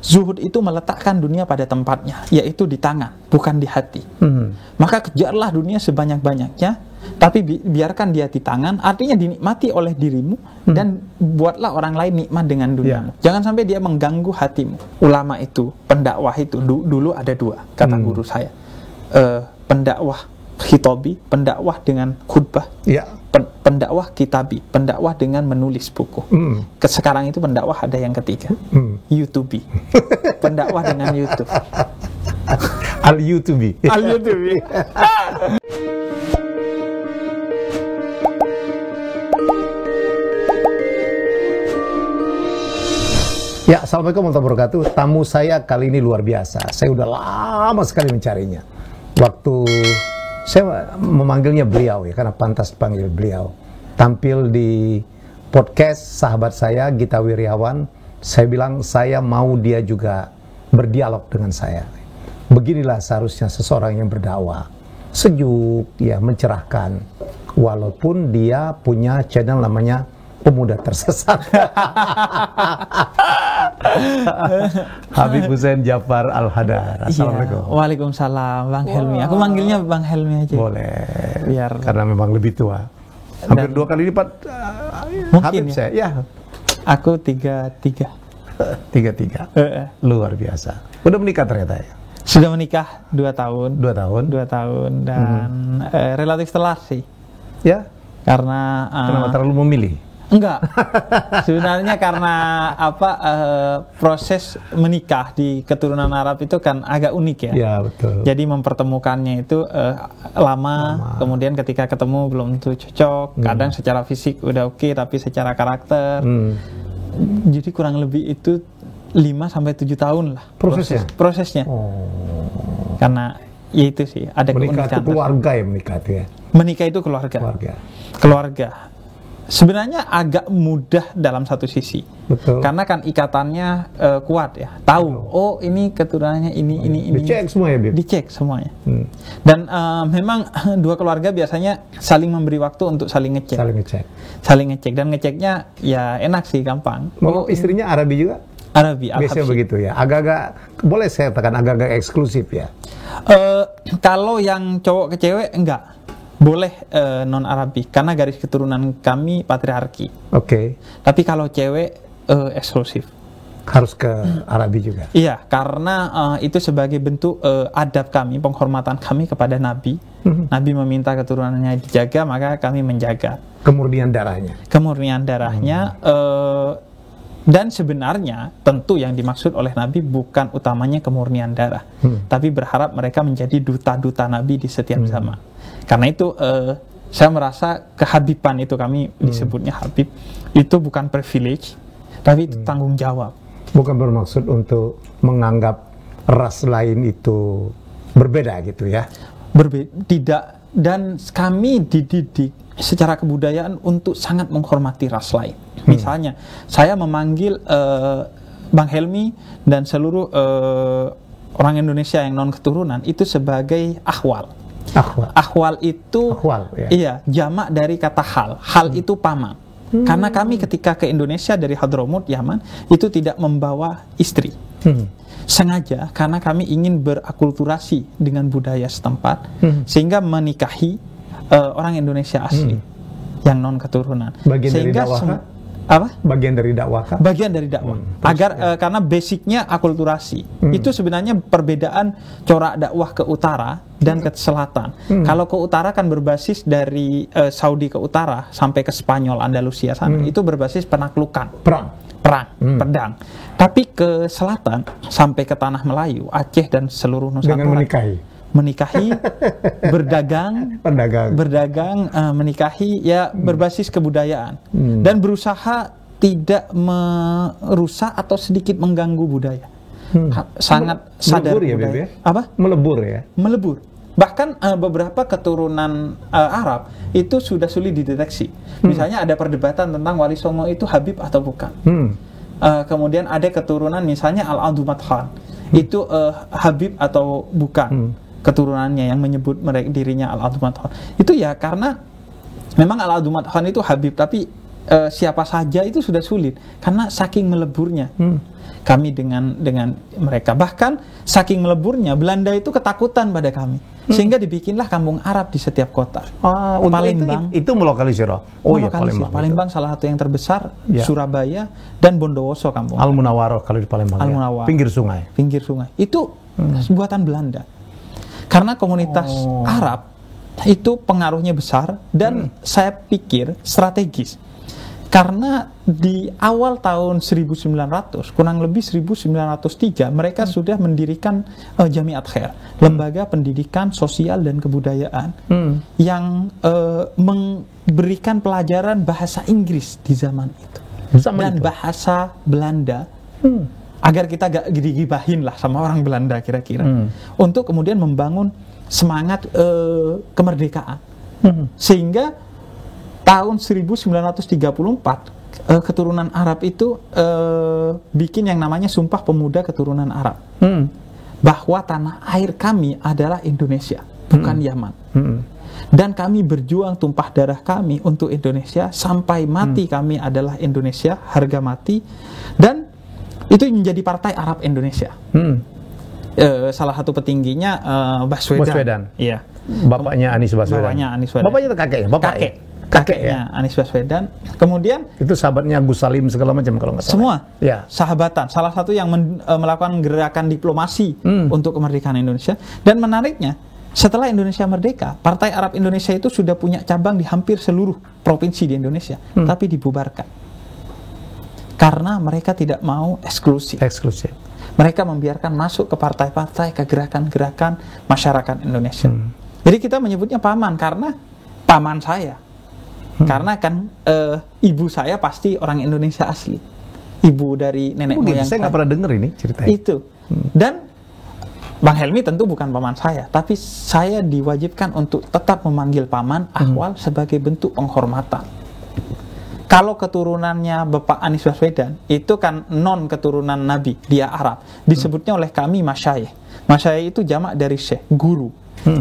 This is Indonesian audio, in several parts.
Zuhud itu meletakkan dunia pada tempatnya, yaitu di tangan, bukan di hati. Maka kejarlah dunia sebanyak-banyaknya, tapi biarkan dia di tangan, artinya dinikmati oleh dirimu, dan buatlah orang lain nikmat dengan duniamu. Jangan sampai dia mengganggu hatimu. Ulama itu, pendakwah itu, dulu ada dua, kata guru saya. Pendakwah khitobi, pendakwah dengan khutbah, pendakwah kitabi, pendakwah dengan menulis buku. Sekarang itu pendakwah ada yang ketiga, YouTube, pendakwah dengan YouTube. Al-YouTube. Al-YouTube. Ya, assalamualaikum warahmatullahi wabarakatuh. Tamu saya kali ini luar biasa. Saya udah lama sekali mencarinya. Waktu saya memanggilnya beliau ya, karena pantas dipanggil beliau. Tampil di podcast sahabat saya, Gita Wirjawan. Saya bilang saya mau dia juga berdialog dengan saya. Beginilah seharusnya seseorang yang berdakwah. Sejuk, ya, mencerahkan. Walaupun dia punya channel namanya Pemuda Tersesat. Habib Hussein Jafar Al-Hadar. Assalamualaikum. Waalaikumsalam, Bang Helmi. Aku manggilnya Bang Helmi aja. Boleh. Biar karena memang lebih tua. Hampir 2 kali lipat mungkin Habib ya. saya. Ya. Aku 33. Luar biasa. Udah menikah ternyata ya? Sudah menikah 2 tahun. 2 tahun. 2 tahun dan relatif telat sih. Ya. Karena kenapa terlalu memilih? Enggak, sebenarnya karena proses menikah di keturunan Arab itu kan agak unik ya. Ya, betul. Jadi mempertemukannya itu lama, kemudian ketika ketemu belum tentu cocok. Kadang secara fisik udah oke, tapi secara karakter. Jadi kurang lebih itu 5-7 tahun lah prosesnya. Karena ya itu sih ada menikah keunikan. Itu keluarga ya, menikah itu ya. Menikah itu keluarga. Sebenarnya agak mudah dalam satu sisi. Betul. Karena kan ikatannya kuat ya. Tahu, oh ini keturunannya ini. Dicek semua ya, Bib? Dicek semuanya. Dan memang dua keluarga biasanya saling memberi waktu untuk saling ngecek. Saling ngecek. Dan ngeceknya ya enak sih, gampang. Istrinya Arabi juga? Arabi, biasanya begitu ya. Agak-agak, boleh saya katakan agak-agak eksklusif ya? Kalau yang cowok ke cewek enggak. Boleh non-Arabi, karena garis keturunan kami patriarki. Oke. Tapi kalau cewek eksklusif. Harus ke Arabi juga? Iya, karena itu sebagai bentuk adab kami, penghormatan kami kepada Nabi. Nabi meminta keturunannya dijaga, maka kami menjaga. Kemurnian darahnya. Dan sebenarnya tentu yang dimaksud oleh Nabi bukan utamanya kemurnian darah, tapi berharap mereka menjadi duta-duta Nabi di setiap zaman. Karena itu saya merasa kehabiban itu, kami disebutnya Habib, itu bukan privilege, tapi itu tanggung jawab. Bukan bermaksud untuk menganggap ras lain itu berbeda gitu ya? Tidak, dan kami dididik secara kebudayaan untuk sangat menghormati ras lain. Misalnya, saya memanggil Bang Helmi dan seluruh orang Indonesia yang non keturunan itu sebagai akhwal. Akhwal itu iya, jamak dari kata hal. Hal itu paman. Karena kami ketika ke Indonesia dari Hadramut, Yaman, itu tidak membawa istri. Sengaja karena kami ingin berakulturasi dengan budaya setempat, sehingga menikahi orang Indonesia asli yang non keturunan. Bagian dari dakwah. Bagian dari dakwah. Agar karena basicnya akulturasi. Itu sebenarnya perbedaan corak dakwah ke utara dan ke selatan. Kalau ke utara kan berbasis dari Saudi ke utara sampai ke Spanyol, Andalusia sana. Itu berbasis penaklukan. Pedang. Tapi ke selatan sampai ke tanah Melayu, Aceh dan seluruh Nusantara. Dengan menikahi, berdagang, menikahi, ya berbasis kebudayaan, dan berusaha tidak merusak atau sedikit mengganggu budaya. Sangat sadar melebur ya, budaya. Melebur. Bahkan beberapa keturunan Arab itu sudah sulit dideteksi. Misalnya ada perdebatan tentang Wali Songo itu Habib atau bukan. Kemudian ada keturunan misalnya Al-Adumat Khan itu Habib atau bukan. Keturunannya yang menyebut mereka dirinya Al-Adumat Khan. Itu ya karena memang Al-Adumat Khan itu Habib, tapi siapa saja itu sudah sulit karena saking meleburnya kami dengan mereka. Bahkan saking meleburnya Belanda itu ketakutan pada kami sehingga dibikinlah kampung Arab di setiap kota. Palembang itu melokalisir. Iya, Palembang salah satu yang terbesar, Surabaya dan Bondowoso kampung. Al-Munawwaroh kalau di Palembang. Al-Munawwaroh. Pinggir sungai. Itu buatan Belanda. Karena komunitas Arab itu pengaruhnya besar dan saya pikir strategis. Karena di awal tahun 1900, kurang lebih 1903, mereka sudah mendirikan Jamiat Khair, lembaga pendidikan sosial dan kebudayaan yang memberikan pelajaran bahasa Inggris di zaman itu dan bahasa Belanda. Agar kita gak digibahin lah sama orang Belanda kira-kira, untuk kemudian membangun semangat kemerdekaan. Sehingga tahun 1934 keturunan Arab itu bikin yang namanya Sumpah Pemuda Keturunan Arab, bahwa tanah air kami adalah Indonesia, bukan Yaman. Dan kami berjuang tumpah darah kami untuk Indonesia sampai mati. Kami adalah Indonesia, harga mati. Dan itu menjadi Partai Arab Indonesia. Salah satu petingginya Baswedan. Iya. Bapaknya Anies Baswedan. Bapaknya itu kakeknya? Kakeknya Anies Baswedan. Kemudian itu sahabatnya Gus Salim segala macam kalau nggak salah. Semua ya. Sahabatan. Salah satu yang melakukan gerakan diplomasi untuk kemerdekaan Indonesia. Dan menariknya, setelah Indonesia merdeka, Partai Arab Indonesia itu sudah punya cabang di hampir seluruh provinsi di Indonesia, tapi dibubarkan. Karena mereka tidak mau eksklusif. Mereka membiarkan masuk ke partai-partai, ke gerakan-gerakan masyarakat Indonesia. Jadi kita menyebutnya paman karena paman saya. Karena kan ibu saya pasti orang Indonesia asli. Ibu dari nenek moyang. Saya nggak pernah dengar ini ceritanya. Itu. Dan Bang Helmi tentu bukan paman saya, tapi saya diwajibkan untuk tetap memanggil paman Ahwal sebagai bentuk penghormatan. Kalau keturunannya Bapak Anies Baswedan, itu kan non keturunan Nabi, dia Arab. Disebutnya oleh kami Masyayikh. Masyayikh itu jamak dari syekh, guru.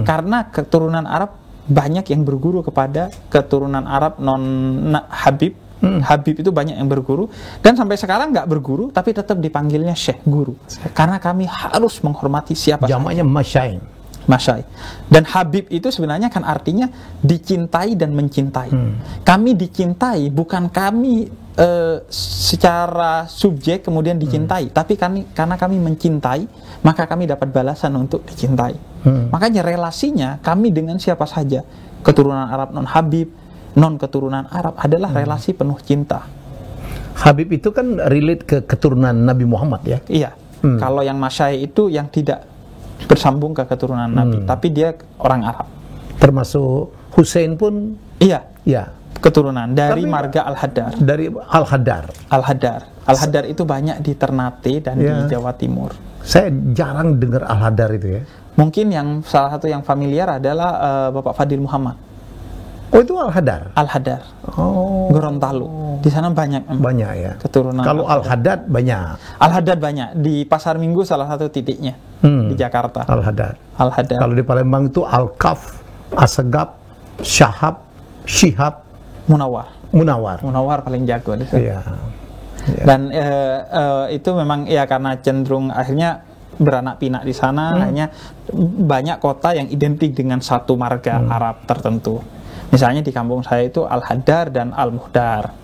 Karena keturunan Arab banyak yang berguru kepada keturunan Arab non Habib. Habib itu banyak yang berguru. Dan sampai sekarang nggak berguru, tapi tetap dipanggilnya syekh, guru. Karena kami harus menghormati siapa saja. Jamaknya Masyayikh. Dan Habib itu sebenarnya kan artinya dicintai dan mencintai. Kami dicintai, bukan kami secara subjek kemudian dicintai, tapi karena kami mencintai, maka kami dapat balasan untuk dicintai. Makanya relasinya kami dengan siapa saja, keturunan Arab non Habib, non keturunan Arab, adalah relasi penuh cinta. Habib itu kan relate ke keturunan Nabi Muhammad ya? Iya. Kalau yang Masyayikh itu yang tidak bersambung ke keturunan Nabi, tapi dia orang Arab. Termasuk Hussein pun? Iya. Ya. Keturunan dari marga Al-Haddar. Dari Al-Haddar. Al-Haddar itu banyak di Ternate dan di Jawa Timur. Saya jarang dengar Al-Haddar itu ya. Mungkin yang salah satu yang familiar adalah Bapak Fadil Muhammad. Oh, itu Al-Haddar? Al-Haddar. Gorontalo. Di sana banyak ya. Keturunan. Kalau Al-Haddad banyak. Al-Haddad banyak. Di Pasar Minggu salah satu titiknya. Di Jakarta. Al-Haddar. Kalau di Palembang itu Al-Kaf, Asegab, Syahab, Syihab, Munawar paling jago di sana. Iya. Dan itu memang ya karena cenderung akhirnya beranak pinak di sana, hanya banyak kota yang identik dengan satu marga Arab tertentu. Misalnya di kampung saya itu Al-Haddar dan Al-Muhdar.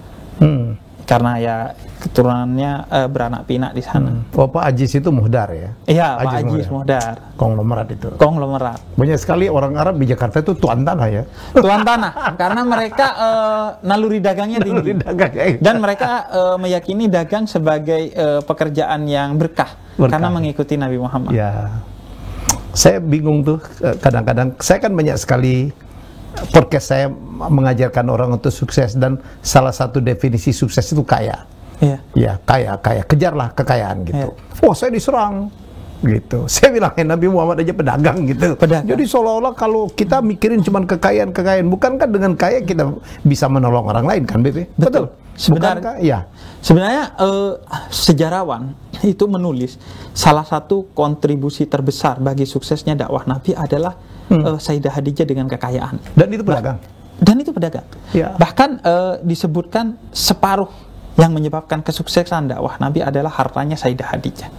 Karena ya keturunannya beranak pinak di sana. Pak Ajis itu Muhdar ya? Iya, Pak Ajis Muhdar. Konglomerat itu. Banyak sekali orang Arab di Jakarta itu tuan tanah ya? Tuan tanah, karena mereka naluri dagangnya tinggi. Dan mereka meyakini dagang sebagai pekerjaan yang berkah. Karena mengikuti Nabi Muhammad. Ya. Saya bingung tuh kadang-kadang. Saya kan banyak sekali podcast saya mengajarkan orang untuk sukses, dan salah satu definisi sukses itu kaya. Ya, kaya. Kejarlah kekayaan gitu. Oh, saya diserang gitu. Saya bilang Nabi Muhammad aja pedagang gitu. Jadi seolah-olah kalau kita mikirin cuman kekayaan, bukankah dengan kaya kita bisa menolong orang lain kan, Bebe? Betul. Sebenarnya sejarawan itu menulis salah satu kontribusi terbesar bagi suksesnya dakwah Nabi adalah Sayyidah Khadijah dengan kekayaan. Dan itu pedagang. pedagang. Ya. Bahkan disebutkan separuh yang menyebabkan kesuksesan dakwah Nabi adalah hartanya Sayyidah Khadijah.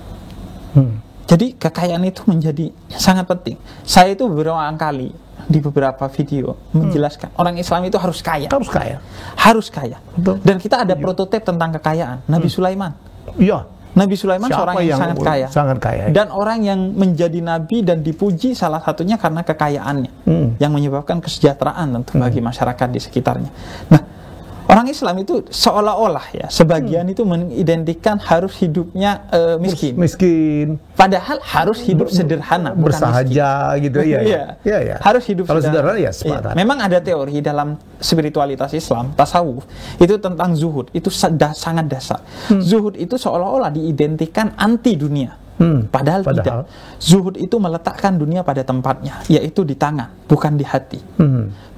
Jadi kekayaan itu menjadi sangat penting. Saya itu beberapa kali di beberapa video menjelaskan orang Islam itu harus kaya. Harus kaya. Harus kaya. Betul. Dan kita ada prototipe tentang kekayaan. Nabi Sulaiman. Iya. Nabi Sulaiman seorang yang sangat kaya. Sangat kaya. Dan orang yang menjadi nabi dan dipuji salah satunya karena kekayaannya. Yang menyebabkan kesejahteraan tentu bagi masyarakat di sekitarnya. Nah, orang Islam itu seolah-olah ya sebagian itu mengidentikan harus hidupnya miskin. Miskin. Padahal harus hidup sederhana, bukan bersahaja miskin. gitu ya. Iya. Harus hidup kalau sederhana. Ya sepakat. Memang ada teori dalam spiritualitas Islam, tasawuf, itu tentang zuhud, itu sangat dasar. Zuhud itu seolah-olah diidentikan anti dunia. Padahal tidak. Zuhud itu meletakkan dunia pada tempatnya, yaitu di tangan, bukan di hati.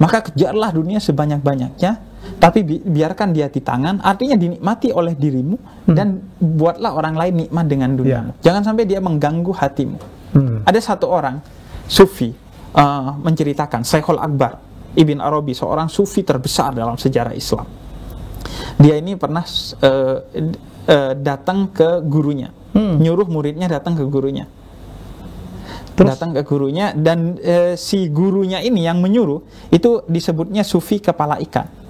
Maka kejarlah dunia sebanyak-banyaknya, tapi biarkan dia di tangan, artinya dinikmati oleh dirimu, dan buatlah orang lain nikmat dengan duniamu. Jangan sampai dia mengganggu hatimu. Ada satu orang sufi menceritakan, Syekhul Akbar Ibn Arabi, seorang sufi terbesar dalam sejarah Islam. Dia ini pernah datang ke gurunya, nyuruh muridnya datang ke gurunya. Datang ke gurunya, dan si gurunya ini yang menyuruh itu disebutnya sufi kepala ikan.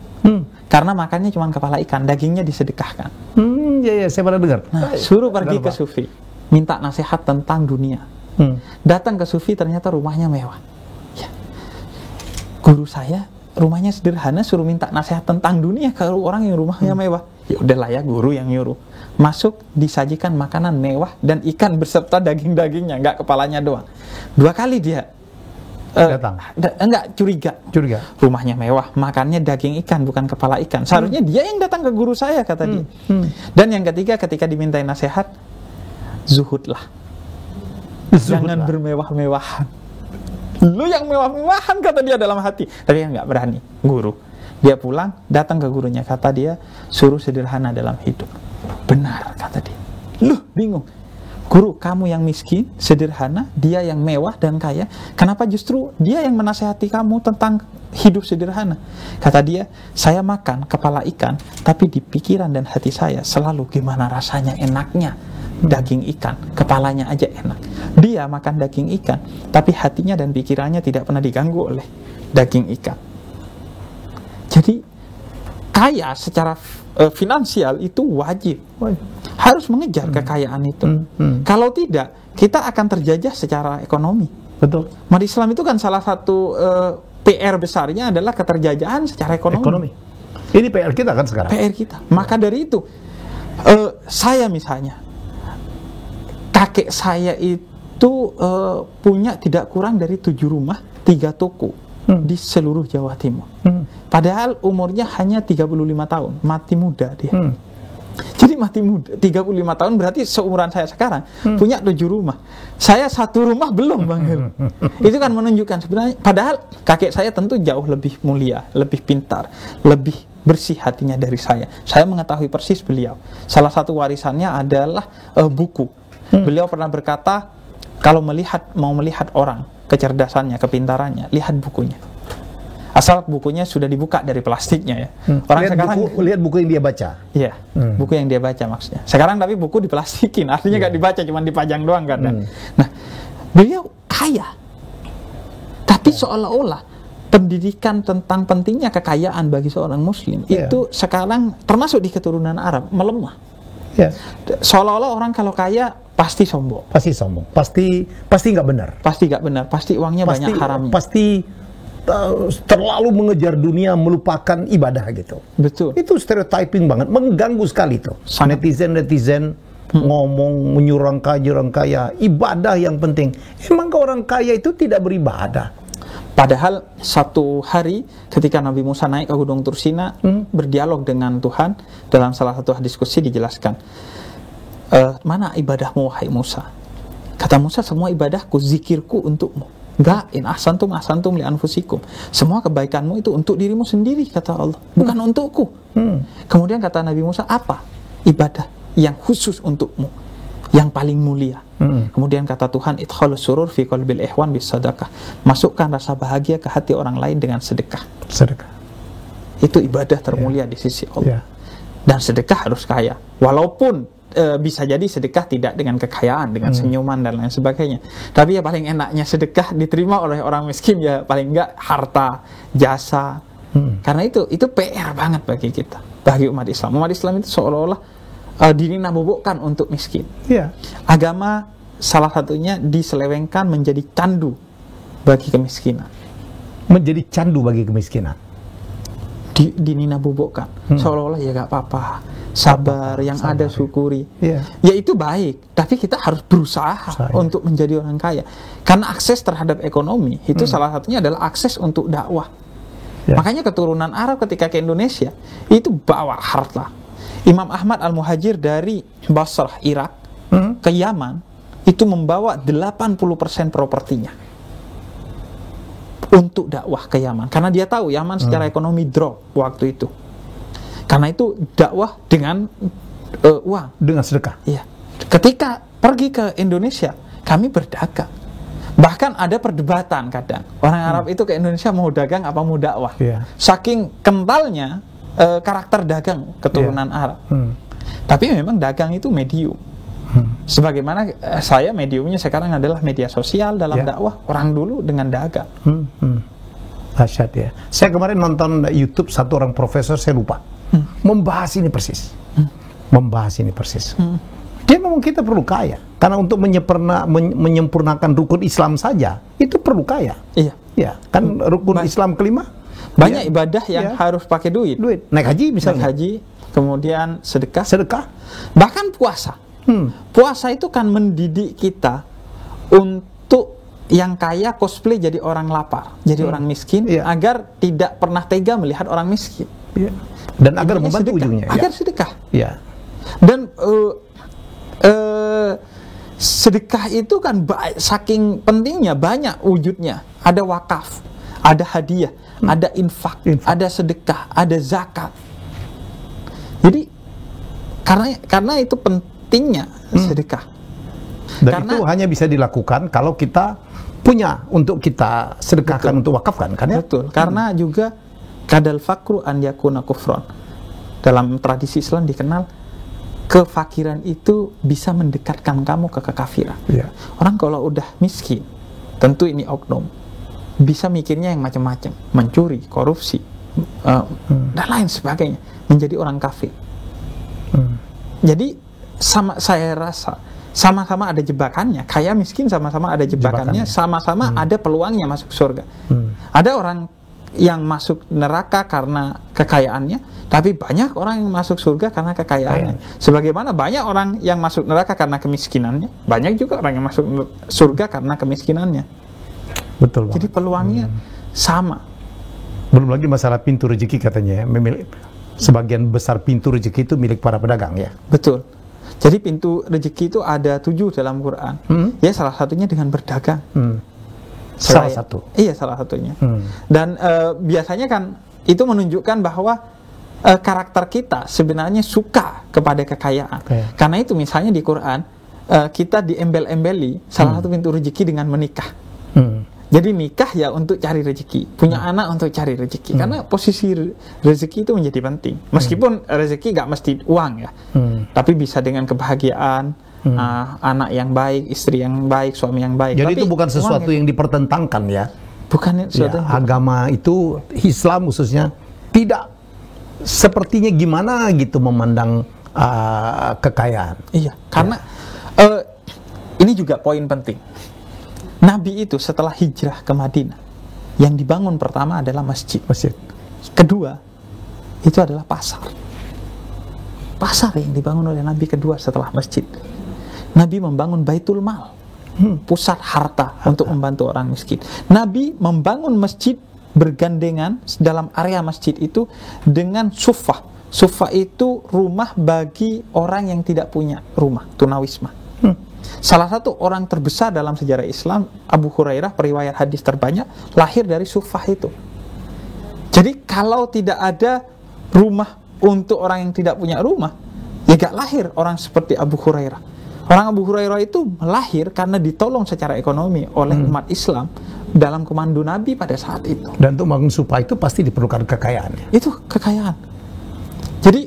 Karena makannya cuma kepala ikan, dagingnya disedekahkan. Ya, saya pernah dengar. Nah, suruh pergi ke sufi, minta nasihat tentang dunia. Datang ke sufi, ternyata rumahnya mewah. Ya. Guru saya rumahnya sederhana, suruh minta nasihat tentang dunia ke orang yang rumahnya mewah. Ya udahlah ya, guru yang nyuruh. Masuk, disajikan makanan mewah dan ikan beserta daging-dagingnya, nggak kepalanya doang. 2 kali dia datang. Enggak, curiga. Rumahnya mewah, makannya daging ikan bukan kepala ikan. Seharusnya dia yang datang ke guru saya, kata dia. Dan yang ketiga, ketika dimintai nasihat, zuhudlah. Jangan bermewah-mewahan. Lu yang mewah-mewahan, kata dia dalam hati. Tapi dia nggak berani, guru. Dia pulang, datang ke gurunya, kata dia, suruh sederhana dalam hidup. Benar, kata dia. Lu bingung. Guru, kamu yang miskin, sederhana, dia yang mewah dan kaya. Kenapa justru dia yang menasehati kamu tentang hidup sederhana? Kata dia, saya makan kepala ikan, tapi di pikiran dan hati saya selalu gimana rasanya enaknya daging ikan, kepalanya aja enak. Dia makan daging ikan, tapi hatinya dan pikirannya tidak pernah diganggu oleh daging ikan. Jadi, kaya secara finansial itu wajib. Harus mengejar kekayaan itu. Kalau tidak, kita akan terjajah secara ekonomi. Betul. Umat Islam itu kan salah satu PR besarnya adalah keterjajahan secara ekonomi. Ini PR kita kan sekarang. PR kita. Maka dari itu, saya misalnya, kakek saya itu punya tidak kurang dari 7 rumah, 3 toko di seluruh Jawa Timur. Padahal umurnya hanya 35 tahun, mati muda dia. Jadi mati muda, 35 tahun berarti seumuran saya sekarang, punya 7 rumah. Saya 1 rumah belum, Bang Hel. Itu kan menunjukkan sebenarnya, padahal kakek saya tentu jauh lebih mulia, lebih pintar, lebih bersih hatinya dari saya. Saya mengetahui persis beliau. Salah satu warisannya adalah buku. Beliau pernah berkata, kalau mau melihat orang, kecerdasannya, kepintarannya, lihat bukunya. Asal bukunya sudah dibuka dari plastiknya ya. Orang lihat buku yang dia baca. Iya, buku yang dia baca maksudnya. Sekarang tapi buku diplastikin, artinya nggak dibaca, cuma dipajang doang kadang. Nah, beliau kaya. Tapi seolah-olah pendidikan tentang pentingnya kekayaan bagi seorang muslim itu sekarang termasuk di keturunan Arab melemah. Seolah-olah orang kalau kaya pasti sombong. Pasti sombong. Pasti nggak benar. Pasti nggak benar. Pasti uangnya banyak haramnya. Pasti terlalu mengejar dunia, melupakan ibadah gitu. Betul. Itu stereotyping banget, mengganggu sekali tuh. Netizen ngomong menyuruh orang kaya, ibadah yang penting. Emang orang kaya itu tidak beribadah? Padahal satu hari ketika Nabi Musa naik ke Gunung Tursina berdialog dengan Tuhan, dalam salah satu diskusi dijelaskan, mana ibadahmu wahai Musa? Kata Musa, semua ibadahku, zikirku untukmu. Enggak, in ahsantum li anfusikum. Semua kebaikanmu itu untuk dirimu sendiri, kata Allah, bukan untukku. Kemudian kata Nabi Musa, apa ibadah yang khusus untukmu, yang paling mulia? Kemudian kata Tuhan, idkhalus surur fi qalbil ihwan bis sadaqah. Masukkan rasa bahagia ke hati orang lain dengan sedekah. itu ibadah termulia di sisi Allah. Dan sedekah harus kaya, walaupun bisa jadi sedekah tidak dengan kekayaan, dengan senyuman dan lain sebagainya. Tapi ya paling enaknya sedekah diterima oleh orang miskin ya paling enggak harta, jasa. Karena itu PR banget bagi kita, bagi umat Islam. Umat Islam itu seolah-olah dinabobokkan untuk miskin. Agama salah satunya diselewengkan menjadi candu bagi kemiskinan. Menjadi candu bagi kemiskinan. Dinabobokkan. Seolah-olah ya gak apa-apa, sabar, yang ada syukuri. Ya itu baik, tapi kita harus berusaha untuk menjadi orang kaya. Karena akses terhadap ekonomi itu salah satunya adalah akses untuk dakwah. Makanya keturunan Arab ketika ke Indonesia itu bawa harta. Imam Ahmad Al-Muhajir dari Basrah, Irak ke Yaman itu membawa 80% propertinya untuk dakwah ke Yaman, karena dia tahu Yaman secara ekonomi drop waktu itu. Karena itu dakwah dengan uang, dengan sedekah. Iya. Ketika pergi ke Indonesia, kami berdagang. Bahkan ada perdebatan kadang orang Arab itu ke Indonesia mau dagang apa mau dakwah. Saking kentalnya karakter dagang keturunan Arab. Tapi memang dagang itu medium. Sebagaimana saya mediumnya sekarang adalah media sosial dalam dakwah. Orang dulu dengan dagang. Dahsyat ya. Saya kemarin nonton YouTube satu orang profesor, saya lupa, membahas ini persis. Dia memang kita perlu kaya, karena untuk menyempurnakan rukun Islam saja itu perlu kaya. Iya. Kan rukun Islam kelima banyak ibadah yang harus pakai duit. Naik haji misalnya. Naik haji, kemudian sedekah. Bahkan puasa. Puasa itu kan mendidik kita untuk yang kaya cosplay jadi orang lapar, jadi orang miskin, agar tidak pernah tega melihat orang miskin. Dan agar membantu ujungnya. Agar sedekah. Dan sedekah itu kan saking pentingnya, banyak wujudnya. Ada wakaf, ada hadiah, ada infak, ada sedekah, ada zakat. Jadi karena itu pentingnya sedekah. Dan karena itu hanya bisa dilakukan kalau kita punya untuk kita sedekahkan, untuk wakafkan, kan ya? Betul. Karena juga kadal fakru an yakuna kufron. Dalam tradisi Islam dikenal kefakiran itu bisa mendekatkan kamu ke kekafiran. Orang kalau udah miskin, tentu ini oknum, bisa mikirnya yang macam-macam, mencuri, korupsi, dan lain sebagainya, menjadi orang kafir. Jadi saya rasa sama-sama ada jebakannya. Kaya miskin sama-sama ada jebakannya, sama-sama ada peluangnya masuk surga. Ada orang yang masuk neraka karena kekayaannya, tapi banyak orang yang masuk surga karena kekayaannya. Sebagaimana banyak orang yang masuk neraka karena kemiskinannya, banyak juga orang yang masuk surga karena kemiskinannya. Betul. Jadi peluangnya sama. Belum lagi masalah pintu rezeki katanya ya. Sebagian besar pintu rezeki itu milik para pedagang ya. Betul. Jadi pintu rezeki itu ada 7 dalam Quran. Ya salah satunya dengan berdagang. Salah satu. Iya, salah satunya. Dan biasanya kan itu menunjukkan bahwa karakter kita sebenarnya suka kepada kekayaan. Karena itu misalnya di Quran kita diembel-embeli salah satu pintu rezeki dengan menikah. Jadi nikah ya untuk cari rezeki, punya anak untuk cari rezeki. Karena posisi rezeki itu menjadi penting. Meskipun rezeki gak mesti uang ya, tapi bisa dengan kebahagiaan, anak yang baik, istri yang baik, suami yang baik. Jadi tapi itu bukan sesuatu yang dipertentangkan ya. Bukan sesuatu ya, agama itu, Islam khususnya, tidak sepertinya gimana gitu memandang kekayaan. Iya, karena ini juga poin penting. Nabi itu setelah hijrah ke Madinah, yang dibangun pertama adalah masjid. Kedua, itu adalah pasar. Pasar yang dibangun oleh Nabi kedua setelah masjid. Nabi membangun Baitul Mal, pusat harta untuk membantu orang miskin. Nabi membangun masjid bergandengan dalam area masjid itu dengan sufah. Sufah itu rumah bagi orang yang tidak punya rumah, tunawisma. Salah satu orang terbesar dalam sejarah Islam, Abu Hurairah, periwayat hadis terbanyak, lahir dari sufah itu. Jadi kalau tidak ada rumah untuk orang yang tidak punya rumah, ya gak lahir orang seperti Abu Hurairah. Orang Abu Hurairah itu lahir karena ditolong secara ekonomi oleh umat Islam dalam komando Nabi pada saat itu. Dan untuk bangun supa itu pasti diperlukan kekayaan. Itu kekayaan. Jadi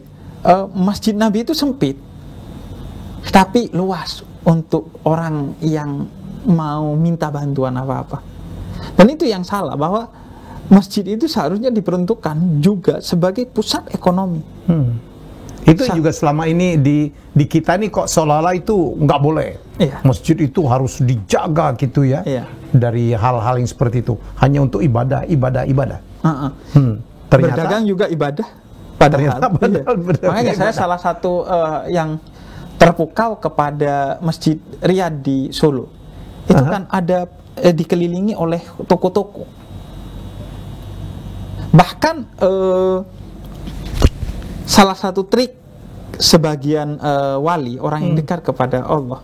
masjid Nabi itu sempit, tapi luas untuk orang yang mau minta bantuan apa-apa. Dan itu yang salah, bahwa masjid itu seharusnya diperuntukkan juga sebagai pusat ekonomi. Itu juga selama ini di kita nih kok seolah-olah itu nggak boleh. Iya. Masjid itu harus dijaga gitu ya. Iya. Dari hal-hal yang seperti itu. Hanya untuk ibadah. Ternyata Berdagang juga ibadah. Padahal. Makanya saya salah satu yang terpukau kepada Masjid Riyadh di Solo. Itu kan ada dikelilingi oleh toko-toko. Bahkan salah satu trik sebagian wali, orang yang dekat kepada Allah,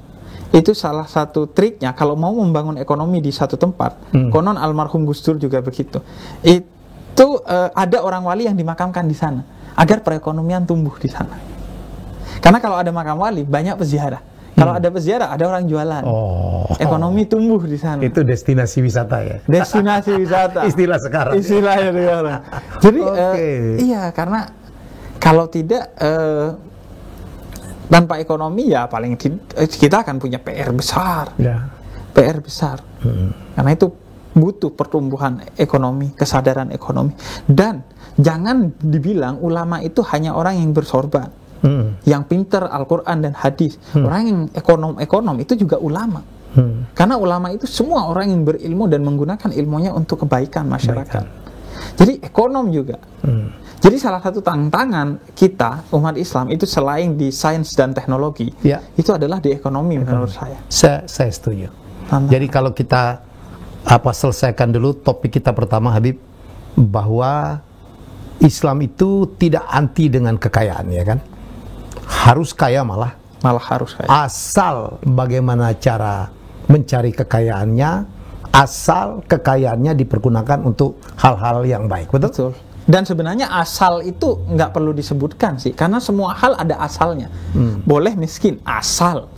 itu salah satu triknya kalau mau membangun ekonomi di satu tempat. Konon almarhum Gus Dur juga begitu. Itu ada orang wali yang dimakamkan di sana agar perekonomian tumbuh di sana. Karena kalau ada makam wali banyak peziarah. Kalau ada peziarah ada orang jualan. Ekonomi tumbuh di sana. Itu destinasi wisata ya. Destinasi wisata. Istilah sekarang. Istilahnya sekarang. Jadi iya, karena kalau tidak tanpa ekonomi ya paling kita akan punya PR besar. Ya. PR besar. Karena itu butuh pertumbuhan ekonomi, kesadaran ekonomi. Dan jangan dibilang ulama itu hanya orang yang bersorban, yang pinter Al-Quran dan hadis. Orang yang ekonom itu juga ulama. Karena ulama itu semua orang yang berilmu dan menggunakan ilmunya untuk kebaikan masyarakat. Jadi ekonom juga. Jadi salah satu tantangan kita umat Islam itu selain di sains dan teknologi, itu adalah di ekonomi menurut saya. Saya setuju. Jadi kalau kita selesaikan dulu topik kita pertama, Habib, bahwa Islam itu tidak anti dengan kekayaan, ya kan? Harus kaya, malah harus kaya. Asal bagaimana cara mencari kekayaannya, asal kekayaannya dipergunakan untuk hal-hal yang baik. Betul? Dan sebenarnya asal itu nggak perlu disebutkan sih, karena semua hal ada asalnya. Boleh miskin, asal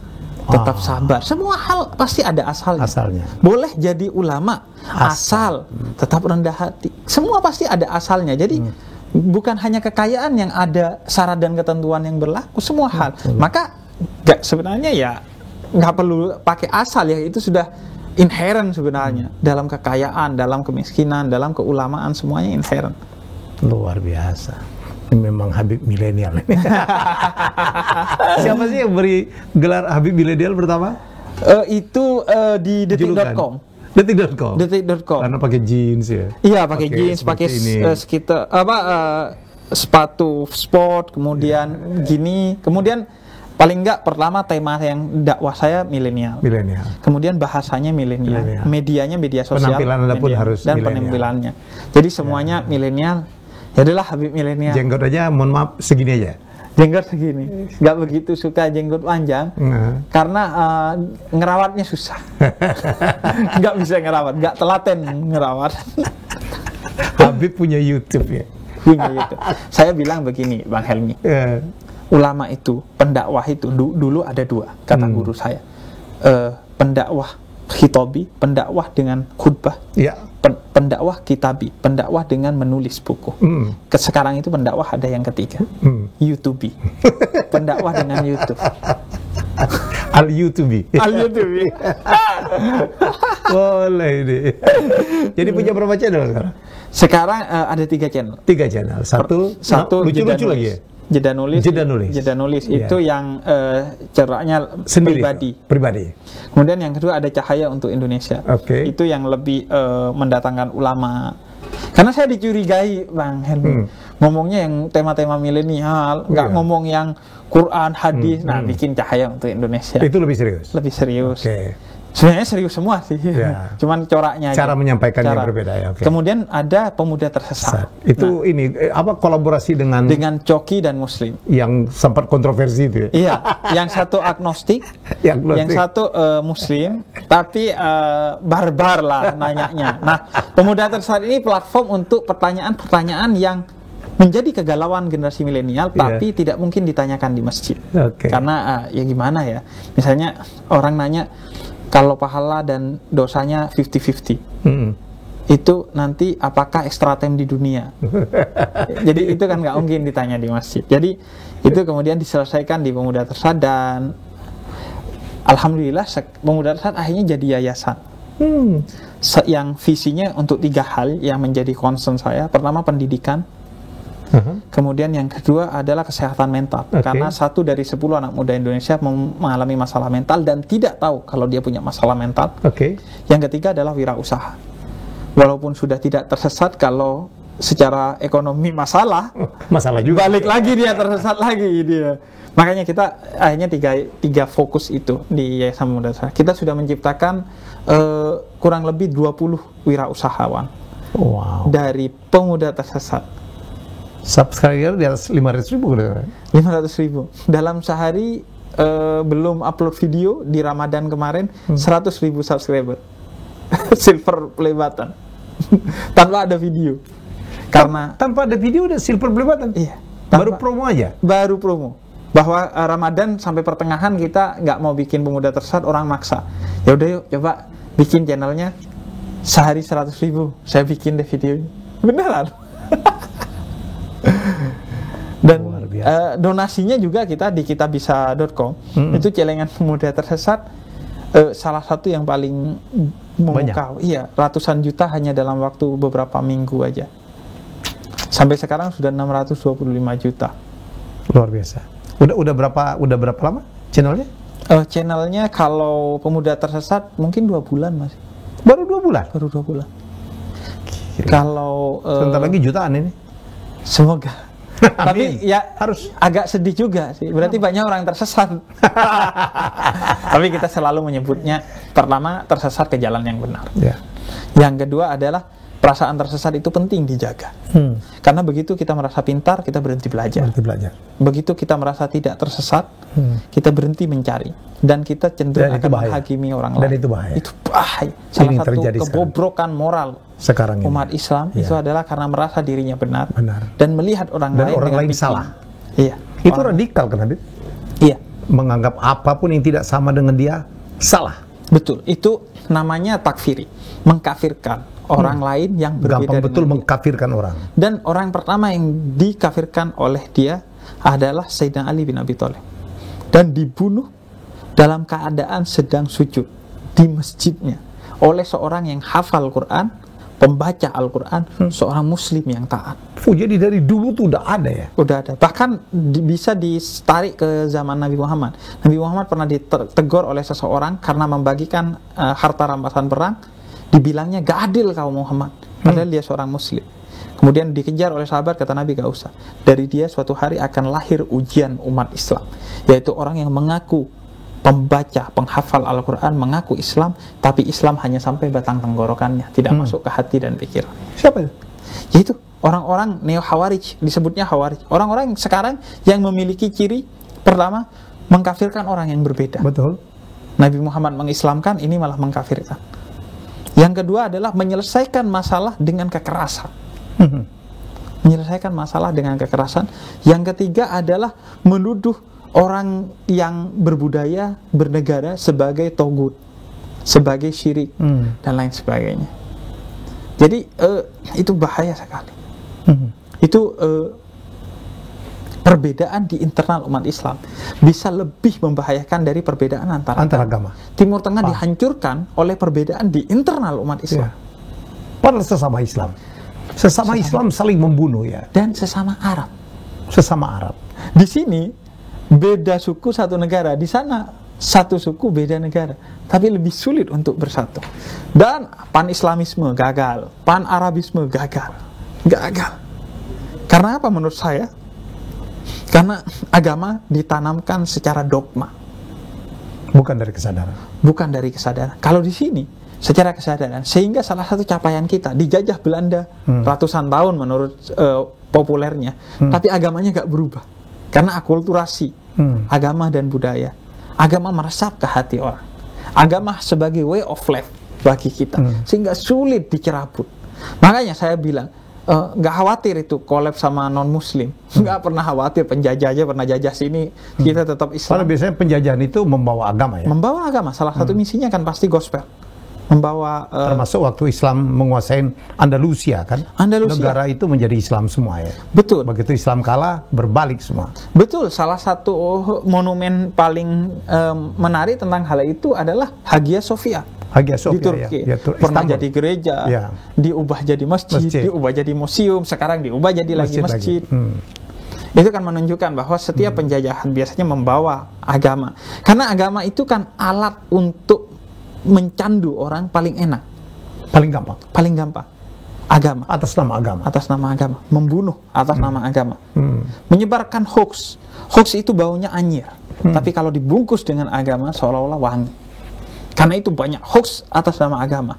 tetap sabar. Semua hal pasti ada asalnya. Boleh jadi ulama, asal tetap rendah hati. Semua pasti ada asalnya. Jadi bukan hanya kekayaan yang ada syarat dan ketentuan yang berlaku, semua hal. Maka sebenarnya ya nggak perlu pakai asal ya, itu sudah inherent sebenarnya dalam kekayaan, dalam kemiskinan, dalam keulamaan, semuanya inherent. Luar biasa. Memang Habib milenial. Siapa sih yang beri gelar Habib milenial pertama? Itu di detik.com. Detik.com. Karena pakai jeans ya. Iya, pakai jeans, pakai sekitar sepatu sport, kemudian gini, kemudian paling enggak pertama tema yang dakwah saya milenial. Kemudian bahasanya milenial, medianya media sosial, penampilan Anda pun harus dan penampilannya. Jadi semuanya milenial. Jadilah Habib milenial. Jenggot aja, mohon maaf, segini aja. Jenggot segini. Nggak begitu suka jenggot panjang, karena ngerawatnya susah. Nggak bisa ngerawat, nggak telaten ngerawat. Habib punya YouTube ya? Punya YouTube. Saya bilang begini, Bang Helmi. Ulama itu, pendakwah itu dulu ada dua, kata guru saya. Pendakwah khitobi, pendakwah dengan khutbah. Pendakwah kitabi, pendakwah dengan menulis buku. Sekarang itu pendakwah ada yang ketiga, YouTube. Pendakwah dengan YouTube. Al-YouTube. Boleh deh. Jadi punya berapa channel sekarang? Sekarang ada 3 channel. 3 channel. Satu lucu-lucu lagi ya? Jeda nulis itu yang ceraknya pribadi. Kemudian yang kedua ada Cahaya untuk Indonesia. Itu yang lebih mendatangkan ulama. Karena saya dicurigai, Bang Helmi, ngomongnya yang tema-tema milenial, nggak ngomong yang Quran, hadis. Bikin Cahaya untuk Indonesia. Itu lebih serius. Sebenarnya serius semua sih, cuman coraknya cara menyampaikannya yang berbeda ya. Kemudian ada Pemuda Tersesat. Itu kolaborasi dengan Coki dan Muslim. Yang sempat kontroversi itu ya. Iya, yang satu agnostik, yang satu Muslim, tapi barbar lah nanyanya. Nah, Pemuda Tersesat ini platform untuk pertanyaan-pertanyaan yang menjadi kegalauan generasi milenial, tapi tidak mungkin ditanyakan di masjid. Karena ya gimana ya, misalnya orang nanya kalau pahala dan dosanya 50-50, itu nanti apakah extra time di dunia? Jadi itu kan nggak mungkin ditanya di masjid. Jadi itu kemudian diselesaikan di Pemuda Tersesat, dan alhamdulillah Pemuda Tersesat akhirnya jadi yayasan yang visinya untuk 3 hal yang menjadi concern saya. Pertama, pendidikan. Kemudian yang kedua adalah kesehatan mental. Karena 1 dari 10 anak muda Indonesia mengalami masalah mental dan tidak tahu kalau dia punya masalah mental. Yang ketiga adalah wirausaha. Walaupun sudah tidak tersesat, kalau secara ekonomi masalah juga, balik lagi dia tersesat lagi dia. Makanya kita akhirnya tiga fokus itu di Yayasan Pemuda Tersesat. Kita sudah menciptakan kurang lebih 20 wirausahawan dari Pemuda Tersesat. Subscriber di atas 500.000 dalam sehari. Belum upload video di Ramadan kemarin 100.000 subscriber. Silver play button. Tanpa ada video. Karena tanpa ada video udah silver play button. Iya. Baru promo aja. Baru promo. Bahwa Ramadan sampai pertengahan kita nggak mau bikin Pemuda Tersesat, orang maksa. Ya udah yuk coba bikin channelnya, sehari 100.000. Saya bikin deh videonya. Beneran. Dan donasinya juga kita di kitabisa.com. Itu celengan Pemuda Tersesat salah satu yang paling memukau. Iya, ratusan juta hanya dalam waktu beberapa minggu aja. Sampai sekarang sudah 625 juta. Luar biasa. Udah berapa lama channelnya? Channelnya kalau Pemuda Tersesat mungkin 2 bulan masih. Baru 2 bulan? Baru 2 bulan. Kalau sebentar lagi jutaan ini. Semoga. Tapi ya harus agak sedih juga sih. Berarti banyak orang tersesat. Tapi kita selalu menyebutnya, pertama, tersesat ke jalan yang benar. Yang kedua adalah perasaan tersesat itu penting dijaga. Karena begitu kita merasa pintar, kita berhenti belajar. Begitu kita merasa tidak tersesat, kita berhenti mencari. Dan kita cenderung akan menghakimi orang lain. Dan itu bahaya. Itu bahaya. Salah satu kebobrokan moral sekarang umat Islam itu adalah karena merasa dirinya benar. Dan melihat orang lain salah. Iya. Itu radikal kan, Habib? Iya. Menganggap apapun yang tidak sama dengan dia salah. Betul. Itu namanya takfiri, mengkafirkan orang lain yang berbeda. Gampang betul mengkafirkan orang. Dan orang pertama yang dikafirkan oleh dia adalah Sayyidina Ali bin Abi Thalib, dan dibunuh dalam keadaan sedang sujud di masjidnya oleh seorang yang hafal Quran, pembaca Al-Quran, seorang muslim yang taat. Jadi dari dulu tuh udah ada ya? Udah ada. Bahkan bisa ditarik ke zaman Nabi Muhammad. Nabi Muhammad pernah ditegur oleh seseorang karena membagikan harta rampasan perang. Dibilangnya gak adil kau Muhammad, padahal dia seorang muslim. Kemudian dikejar oleh sahabat, kata Nabi gak usah. Dari dia suatu hari akan lahir ujian umat Islam, yaitu orang yang mengaku pembaca, penghafal Al-Quran, mengaku Islam, tapi Islam hanya sampai batang tenggorokannya, tidak masuk ke hati dan pikiran. Siapa itu? Yaitu orang-orang neo-Khawarij, disebutnya Khawarij. Orang-orang sekarang yang memiliki ciri pertama, mengkafirkan orang yang berbeda. Betul. Nabi Muhammad mengislamkan, ini malah mengkafirkan. Yang kedua adalah menyelesaikan masalah dengan kekerasan. Menyelesaikan masalah dengan kekerasan. Yang ketiga adalah menuduh orang yang berbudaya, bernegara sebagai togut, sebagai syirik, dan lain sebagainya. Jadi itu bahaya sekali. Itu perbedaan di internal umat Islam bisa lebih membahayakan dari perbedaan antar agama. Timur Tengah dihancurkan oleh perbedaan di internal umat Islam. Padahal sesama Islam. Sesama Islam saling membunuh ya. Dan sesama Arab. Sesama Arab. Di sini beda suku satu negara, di sana satu suku beda negara, tapi lebih sulit untuk bersatu. Dan pan-Islamisme gagal, pan-Arabisme gagal. Karena apa menurut saya? Karena agama ditanamkan secara dogma, bukan dari kesadaran. Kalau di sini secara kesadaran, sehingga salah satu capaian kita dijajah Belanda ratusan tahun menurut populernya, tapi agamanya gak berubah karena akulturasi agama dan budaya. Agama meresap ke hati orang. Agama sebagai way of life bagi kita, sehingga sulit dicerabut. Makanya saya bilang nggak khawatir itu collab sama non Muslim, nggak pernah khawatir. Penjajah aja pernah jajah sini, kita tetap Islam. Karena biasanya penjajahan itu membawa agama ya. Membawa agama, salah satu misinya kan pasti gospel. Membawa termasuk waktu Islam menguasai Andalusia kan. Andalusia. Negara itu menjadi Islam semua ya. Betul. Begitu Islam kalah, berbalik semua. Betul, salah satu monumen paling menarik tentang hal itu adalah Hagia Sophia. Hagia Sophia di Turki. Ya, pernah Istanbul. jadi gereja, Ya. diubah jadi masjid, diubah jadi museum, sekarang diubah jadi masjid. Itu kan menunjukkan bahwa setiap penjajahan biasanya membawa agama. Karena agama itu kan alat untuk mencandu orang paling enak. Paling gampang. Paling gampang. Agama. Atas nama agama. Atas nama agama. Membunuh atas nama agama. Menyebarkan hoax. Hoax itu baunya anyir. Tapi kalau dibungkus dengan agama seolah-olah wangi. Karena itu banyak hoax atas nama agama.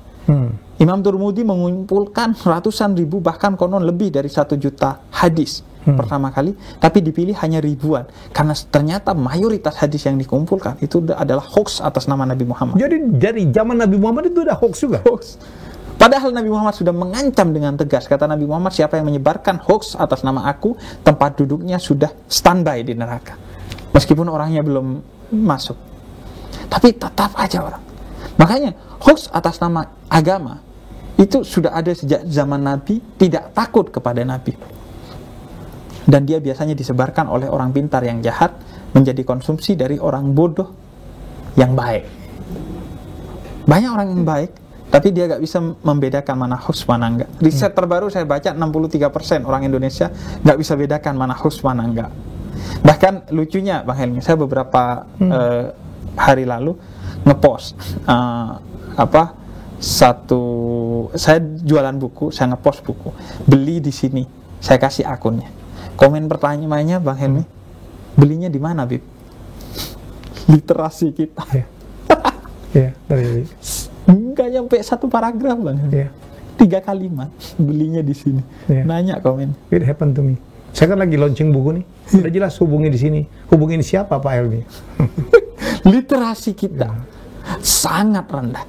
Imam Turmudi mengumpulkan ratusan ribu, bahkan konon lebih dari 1 juta hadis pertama kali, tapi dipilih hanya ribuan. Karena ternyata mayoritas hadis yang dikumpulkan itu adalah hoax atas nama Nabi Muhammad. Jadi dari zaman Nabi Muhammad itu ada hoax juga? Hoax. Padahal Nabi Muhammad sudah mengancam dengan tegas. Kata Nabi Muhammad, siapa yang menyebarkan hoax atas nama aku, tempat duduknya sudah standby di neraka. Meskipun orangnya belum masuk. Tapi tetap aja orang. Makanya hoax atas nama agama itu sudah ada sejak zaman Nabi, tidak takut kepada Nabi. Dan dia biasanya disebarkan oleh orang pintar yang jahat, menjadi konsumsi dari orang bodoh yang baik. Banyak orang yang baik, tapi dia gak bisa membedakan mana hoax mana enggak. Riset terbaru saya baca 63% orang Indonesia gak bisa bedakan mana hoax mana enggak. Bahkan lucunya Bang Helmi, saya beberapa hari lalu ngepost saya jualan buku, saya ngepost buku, beli di sini, saya kasih akunnya. Komen pertanyaannya Bang Helmi, belinya di mana, Bib? Literasi kita. Ya, dari nggak nyampe 1 paragraf Bang Helmi. 3 kalimat, belinya di sini. Nanya komen. It happened to me. Saya kan lagi launching buku nih. Udah jelas hubungi di sini. Hubungin siapa Pak Helmi? Literasi kita sangat rendah.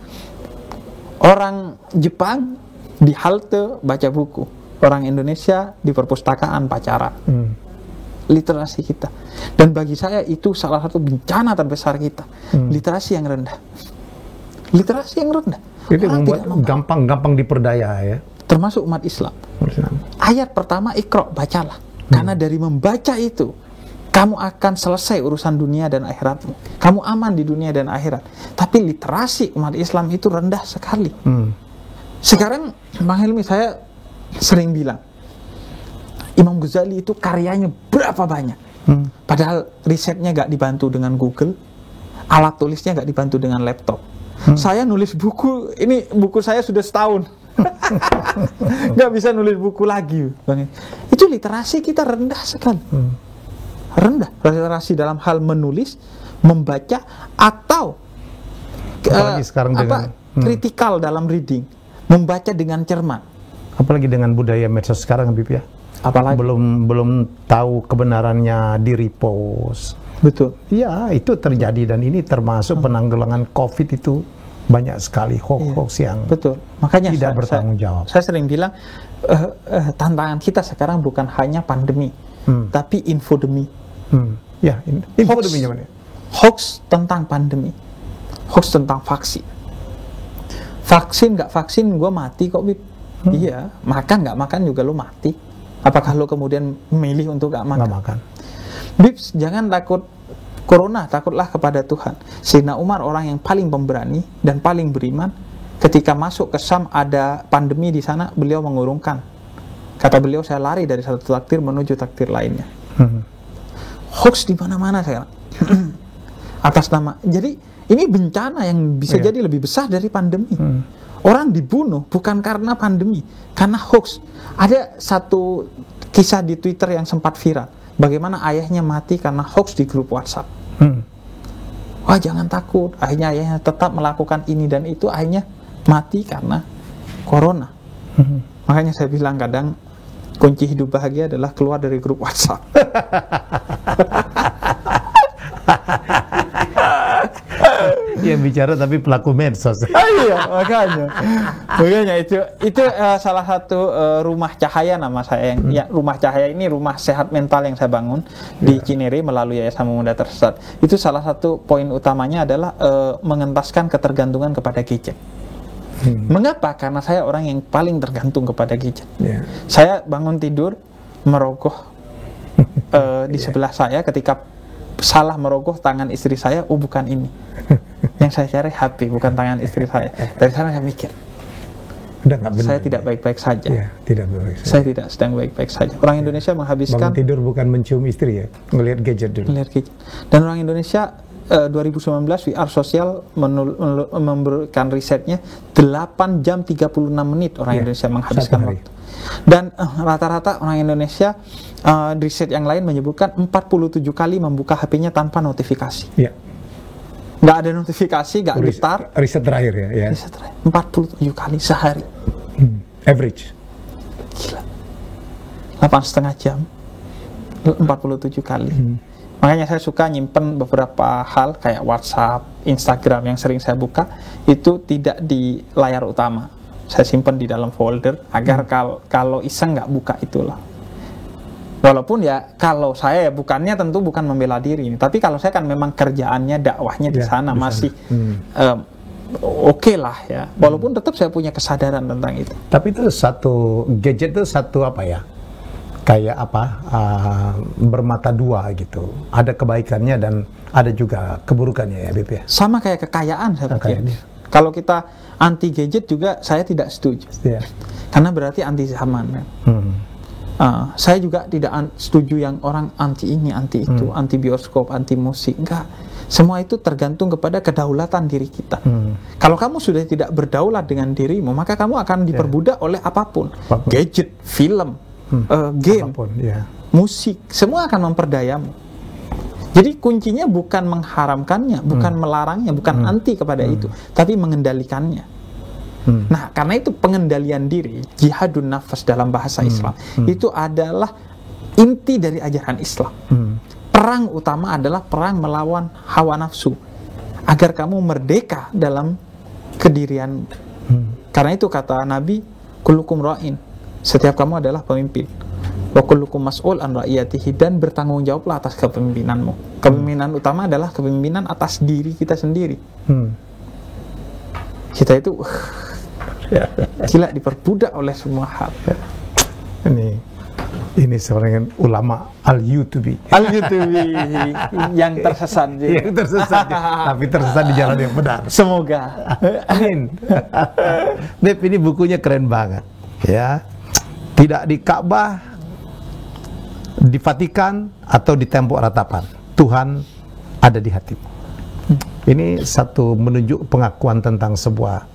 Orang Jepang di halte baca buku, orang Indonesia di perpustakaan pacaran. Literasi kita. Dan bagi saya itu salah satu bencana terbesar kita. Literasi yang rendah. Literasi yang rendah. Itu membuat gampang diperdaya ya. Termasuk umat Islam. Ayat pertama, Iqra, bacalah. Karena dari membaca itu kamu akan selesai urusan dunia dan akhiratmu. Kamu aman di dunia dan akhirat. Tapi literasi umat Islam itu rendah sekali. Sekarang Bang Helmi, saya sering bilang Imam Ghazali itu karyanya berapa banyak. Padahal risetnya gak dibantu dengan Google, alat tulisnya gak dibantu dengan laptop. Saya nulis buku, ini buku saya sudah setahun. Gak bisa nulis buku lagi Bang. Itu literasi kita rendah sekali. Rendah literasi dalam hal menulis, membaca, atau apalagi sekarang dengan kritikal dalam reading, membaca dengan cermat. Apalagi dengan budaya medsos sekarang Habib ya. Apalagi belum tahu kebenarannya di repost. Betul. Ya, itu terjadi dan ini termasuk penanggulangan COVID itu banyak sekali hoax yang betul. Makanya tidak bertanggung jawab. Saya sering bilang tantangan kita sekarang bukan hanya pandemi, tapi infodemi. Ya, infodemi gimana? Hoax tentang pandemi, hoax tentang vaksin. Vaksin nggak vaksin gue mati kok, Bib. Iya, makan nggak makan juga lo mati. Apakah lo kemudian memilih untuk nggak makan? Nggak makan. Bib, jangan takut corona, takutlah kepada Tuhan. Sayyidina Umar orang yang paling pemberani dan paling beriman. Ketika masuk ke Syam ada pandemi di sana, beliau mengurungkan. Kata beliau, saya lari dari satu takdir menuju takdir lainnya. Hoax di mana-mana sekarang. Atas nama. Jadi ini bencana yang bisa jadi lebih besar dari pandemi. Orang dibunuh bukan karena pandemi, karena hoax. Ada satu kisah di Twitter yang sempat viral. Bagaimana ayahnya mati karena hoax di grup WhatsApp. Wah, jangan takut. Akhirnya ayahnya tetap melakukan ini dan itu, akhirnya mati karena corona. Makanya saya bilang kadang kunci hidup bahagia adalah keluar dari grup WhatsApp. Yang bicara tapi pelaku medsos. Iya, makanya itu salah satu rumah cahaya nama saya yang ya, rumah cahaya ini rumah sehat mental yang saya bangun di Cinere melalui Yayasan Pemuda Tersesat. Itu salah satu poin utamanya adalah mengentaskan ketergantungan kepada gadget. Mengapa? Karena saya orang yang paling tergantung kepada gadget. Saya bangun tidur merogoh di sebelah saya, ketika salah merogoh tangan istri saya, oh bukan ini. Yang saya cari HP, bukan tangan istri saya. Dari sana saya mikir, saya tidak baik-baik saja. Tidak baik-baik saja. Saya tidak sedang baik-baik saja. Orang Indonesia menghabiskan bangun tidur bukan mencium istri ya, ngelihat gadget dulu. Melihat gadget. Dan orang Indonesia 2019 VR Sosial memberikan risetnya 8 jam 36 menit orang Indonesia menghabiskan waktu. Dan rata-rata orang Indonesia riset yang lain menyebutkan 47 kali membuka HP-nya tanpa notifikasi. Nggak ada notifikasi, nggak getar. Riset terakhir ya. Riset terakhir 47 kali sehari. Average. Gila. 8,5 jam 47 kali. Makanya saya suka nyimpen beberapa hal kayak WhatsApp, Instagram yang sering saya buka, itu tidak di layar utama. Saya simpan di dalam folder agar kalau iseng nggak buka itulah. Walaupun ya kalau saya bukannya tentu bukan membela diri, tapi kalau saya kan memang kerjaannya dakwahnya di sana masih oke lah ya. Walaupun tetap saya punya kesadaran tentang itu. Tapi itu satu gadget itu satu apa ya? Kayak apa? Bermata dua gitu. Ada kebaikannya dan ada juga keburukannya ya, Bib ya. Sama kayak kekayaan saya pikir. Kalau kita anti gadget juga saya tidak setuju. Karena berarti anti zaman kan. Saya juga tidak setuju yang orang anti ini, anti itu, anti bioskop, anti musik. Enggak. Semua itu tergantung kepada kedaulatan diri kita. Kalau kamu sudah tidak berdaulat dengan dirimu, maka kamu akan diperbudak oleh apapun. Gadget, film, game, musik, semua akan memperdayamu. Jadi kuncinya bukan mengharamkannya, bukan melarangnya, bukan anti kepada itu, tapi mengendalikannya. Nah, karena itu pengendalian diri, jihadun nafas dalam bahasa Islam, itu adalah inti dari ajaran Islam. Perang utama adalah perang melawan hawa nafsu, agar kamu merdeka dalam kedirian. Karena itu kata Nabi, kullukum ra'in, setiap kamu adalah pemimpin. Wa kullukum mas'ul an ra'iyatihi, dan bertanggung jawablah atas kepemimpinanmu. Kepemimpinan utama adalah kepemimpinan atas diri kita sendiri. Kita itu gila diperbudak oleh semua hal. Ini seorang ulama al-YouTubi yang tersesat juga. Yang tersesat tapi tersesat di jalan yang benar. Semoga. Amin. Beb, ini bukunya keren banget ya. Tidak di Ka'bah, di Vatikan, atau di tembok ratapan, Tuhan ada di hatimu. Ini satu menunjuk pengakuan tentang sebuah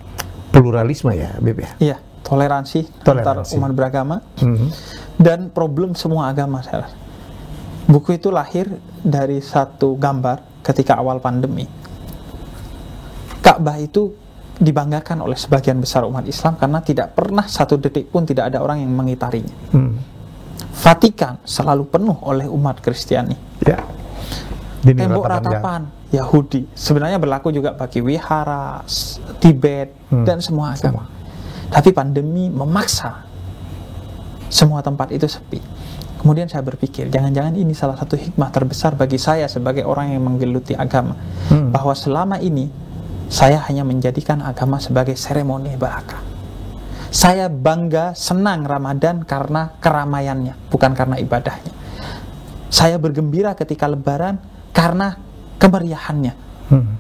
pluralisme ya, Beb ya. Iya, toleransi antar umat beragama dan problem semua agama. Buku itu lahir dari satu gambar ketika awal pandemi. Ka'bah itu dibanggakan oleh sebagian besar umat Islam karena tidak pernah satu detik pun tidak ada orang yang mengitarinya. Vatikan selalu penuh oleh umat Kristiani. Tembok ratapan Yahudi sebenarnya berlaku juga bagi wihara, Tibet, dan semua agama. Tapi pandemi memaksa semua tempat itu sepi. Kemudian saya berpikir, jangan-jangan ini salah satu hikmah terbesar bagi saya sebagai orang yang menggeluti agama, bahwa selama ini saya hanya menjadikan agama sebagai seremoni belaka. Saya bangga, senang Ramadan karena keramaiannya, bukan karena ibadahnya. Saya bergembira ketika Lebaran karena kemeriahannya,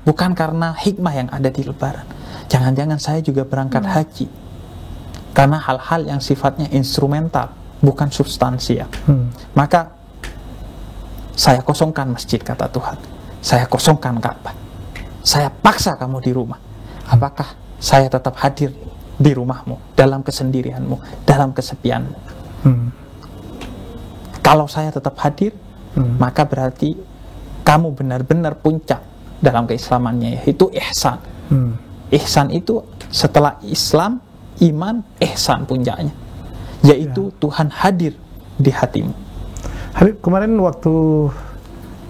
bukan karena hikmah yang ada di Lebaran. Jangan-jangan saya juga berangkat haji karena hal-hal yang sifatnya instrumental, bukan substansial. Maka saya kosongkan masjid, kata Tuhan. Saya kosongkan Ka'bah. Saya paksa kamu di rumah. Apakah saya tetap hadir di rumahmu, dalam kesendirianmu, dalam kesepianmu? Kalau saya tetap hadir, maka berarti kamu benar-benar puncak dalam keislamannya, yaitu ihsan. Ihsan itu setelah Islam, iman, ihsan puncaknya, yaitu Tuhan hadir di hatimu. Habib, kemarin waktu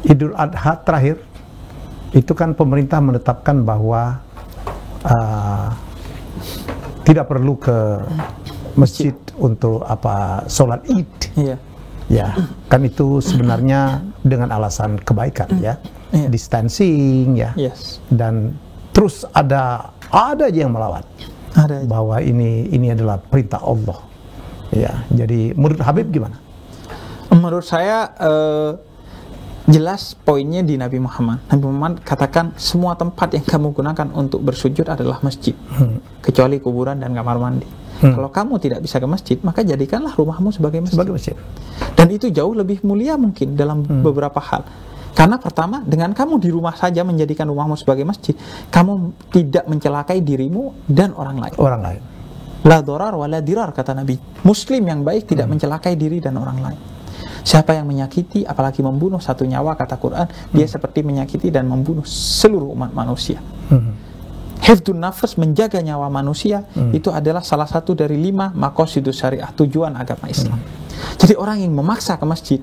Idul Adha terakhir, itu kan pemerintah menetapkan bahwa tidak perlu ke masjid untuk sholat Id. Iya. Ya, kan itu sebenarnya dengan alasan kebaikan ya, distancing ya, dan terus ada aja yang melawan, bahwa ini adalah perintah Allah. Ya, jadi menurut Habib gimana? Menurut saya jelas poinnya di Nabi Muhammad. Nabi Muhammad katakan semua tempat yang kamu gunakan untuk bersujud adalah masjid, kecuali kuburan dan kamar mandi. Kalau kamu tidak bisa ke masjid, maka jadikanlah rumahmu sebagai masjid. Dan itu jauh lebih mulia mungkin dalam beberapa hal. Karena pertama, dengan kamu di rumah saja menjadikan rumahmu sebagai masjid, kamu tidak mencelakai dirimu dan orang lain. La dorar wa la dirar, kata Nabi. Muslim yang baik tidak mencelakai diri dan orang lain. Siapa yang menyakiti, apalagi membunuh satu nyawa, kata Quran, dia seperti menyakiti dan membunuh seluruh umat manusia. Hifdun nafas, menjaga nyawa manusia, itu adalah salah satu dari 5 maqasidus syariah, tujuan agama Islam. Jadi orang yang memaksa ke masjid,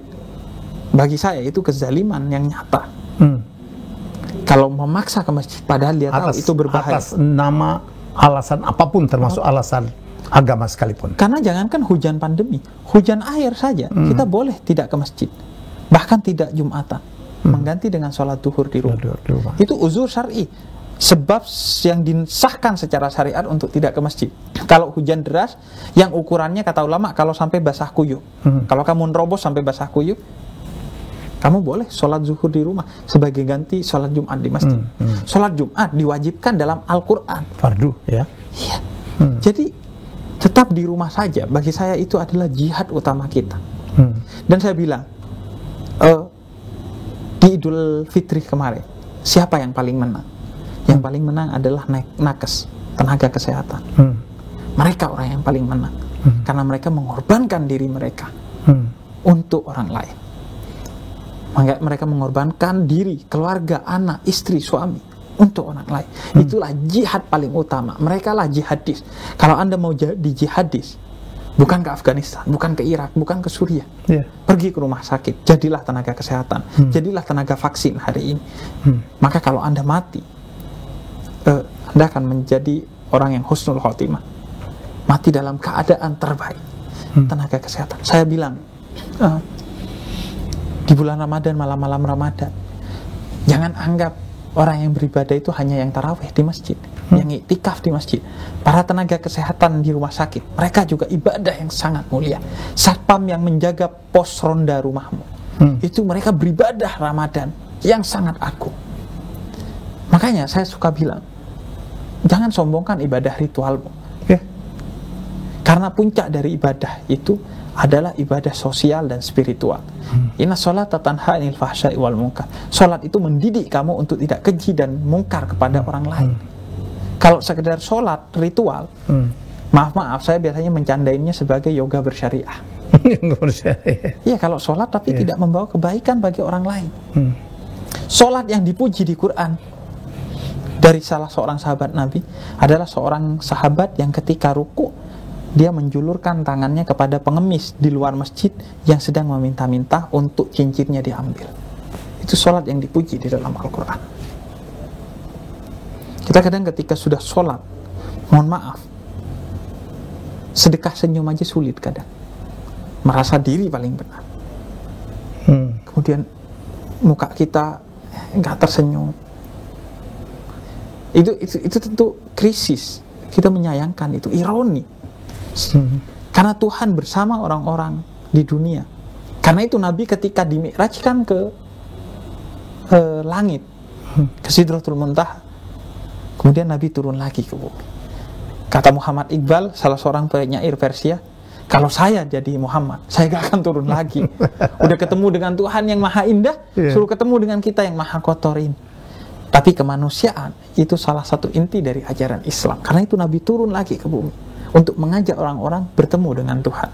bagi saya itu kezaliman yang nyata. Kalau memaksa ke masjid padahal dia tahu itu berbahaya. Atas nama alasan apapun, termasuk alasan agama sekalipun. Karena jangankan hujan pandemi, hujan air saja kita boleh tidak ke masjid, bahkan tidak Jumatan, mengganti dengan sholat duhur di rumah. Itu uzur syar'i, sebab yang disahkan secara syariat untuk tidak ke masjid. Kalau hujan deras yang ukurannya kata ulama kalau sampai basah kuyup, kalau kamu nerobos sampai basah kuyup, kamu boleh sholat zuhur di rumah sebagai ganti sholat Jumat di masjid. Sholat Jumat diwajibkan dalam Al-Quran, fardu ya. Iya. Jadi tetap di rumah saja. Bagi saya itu adalah jihad utama kita. Dan saya bilang di Idul Fitri kemarin, siapa yang paling menang? Yang paling menang adalah nakes, tenaga kesehatan. Mereka orang yang paling menang, karena mereka mengorbankan diri mereka untuk orang lain. Mereka mengorbankan diri, keluarga, anak, istri, suami untuk orang lain. Itulah jihad paling utama. Mereka lah jihadis. Kalau Anda mau jadi jihadis, bukan ke Afghanistan, bukan ke Irak, bukan ke Suriah, pergi ke rumah sakit, jadilah tenaga kesehatan, jadilah tenaga vaksin hari ini. Maka kalau Anda mati, Anda akan menjadi orang yang husnul khotimah, mati dalam keadaan terbaik. Tenaga kesehatan. Saya bilang di bulan Ramadan, malam-malam Ramadan, jangan anggap orang yang beribadah itu hanya yang tarawih di masjid, yang iktikaf di masjid. Para tenaga kesehatan di rumah sakit, mereka juga ibadah yang sangat mulia. Satpam yang menjaga pos ronda rumahmu, itu mereka beribadah Ramadan yang sangat agung. Makanya saya suka bilang, jangan sombongkan ibadah ritualmu, karena puncak dari ibadah itu adalah ibadah sosial dan spiritual. Inna sholata tanha 'anil fahsya'i wal munkar. Salat itu mendidik kamu untuk tidak keji dan mungkar kepada orang lain. Kalau sekedar salat ritual, maaf saya biasanya mencandainnya sebagai yoga bersyariah. Iya, kalau salat tapi tidak membawa kebaikan bagi orang lain. Salat yang dipuji di Quran dari salah seorang sahabat Nabi adalah seorang sahabat yang ketika ruku dia menjulurkan tangannya kepada pengemis di luar masjid yang sedang meminta-minta untuk cincinnya diambil. Itu sholat yang dipuji di dalam Al-Quran. Kita kadang ketika sudah sholat, mohon maaf, sedekah senyum aja sulit kadang. Merasa diri paling benar. Kemudian muka kita nggak tersenyum. Itu tentu krisis. Kita menyayangkan itu, ironi. Karena Tuhan bersama orang-orang di dunia. Karena itu Nabi ketika dimi'rajkan ke langit, ke Sidratul Muntaha, kemudian Nabi turun lagi ke bumi. Kata Muhammad Iqbal, salah seorang penyair Persia, kalau saya jadi Muhammad, saya gak akan turun lagi. Udah ketemu dengan Tuhan yang maha indah, suruh ketemu dengan kita yang maha kotorin. Tapi kemanusiaan itu salah satu inti dari ajaran Islam. Karena itu Nabi turun lagi ke bumi untuk mengajak orang-orang bertemu dengan Tuhan.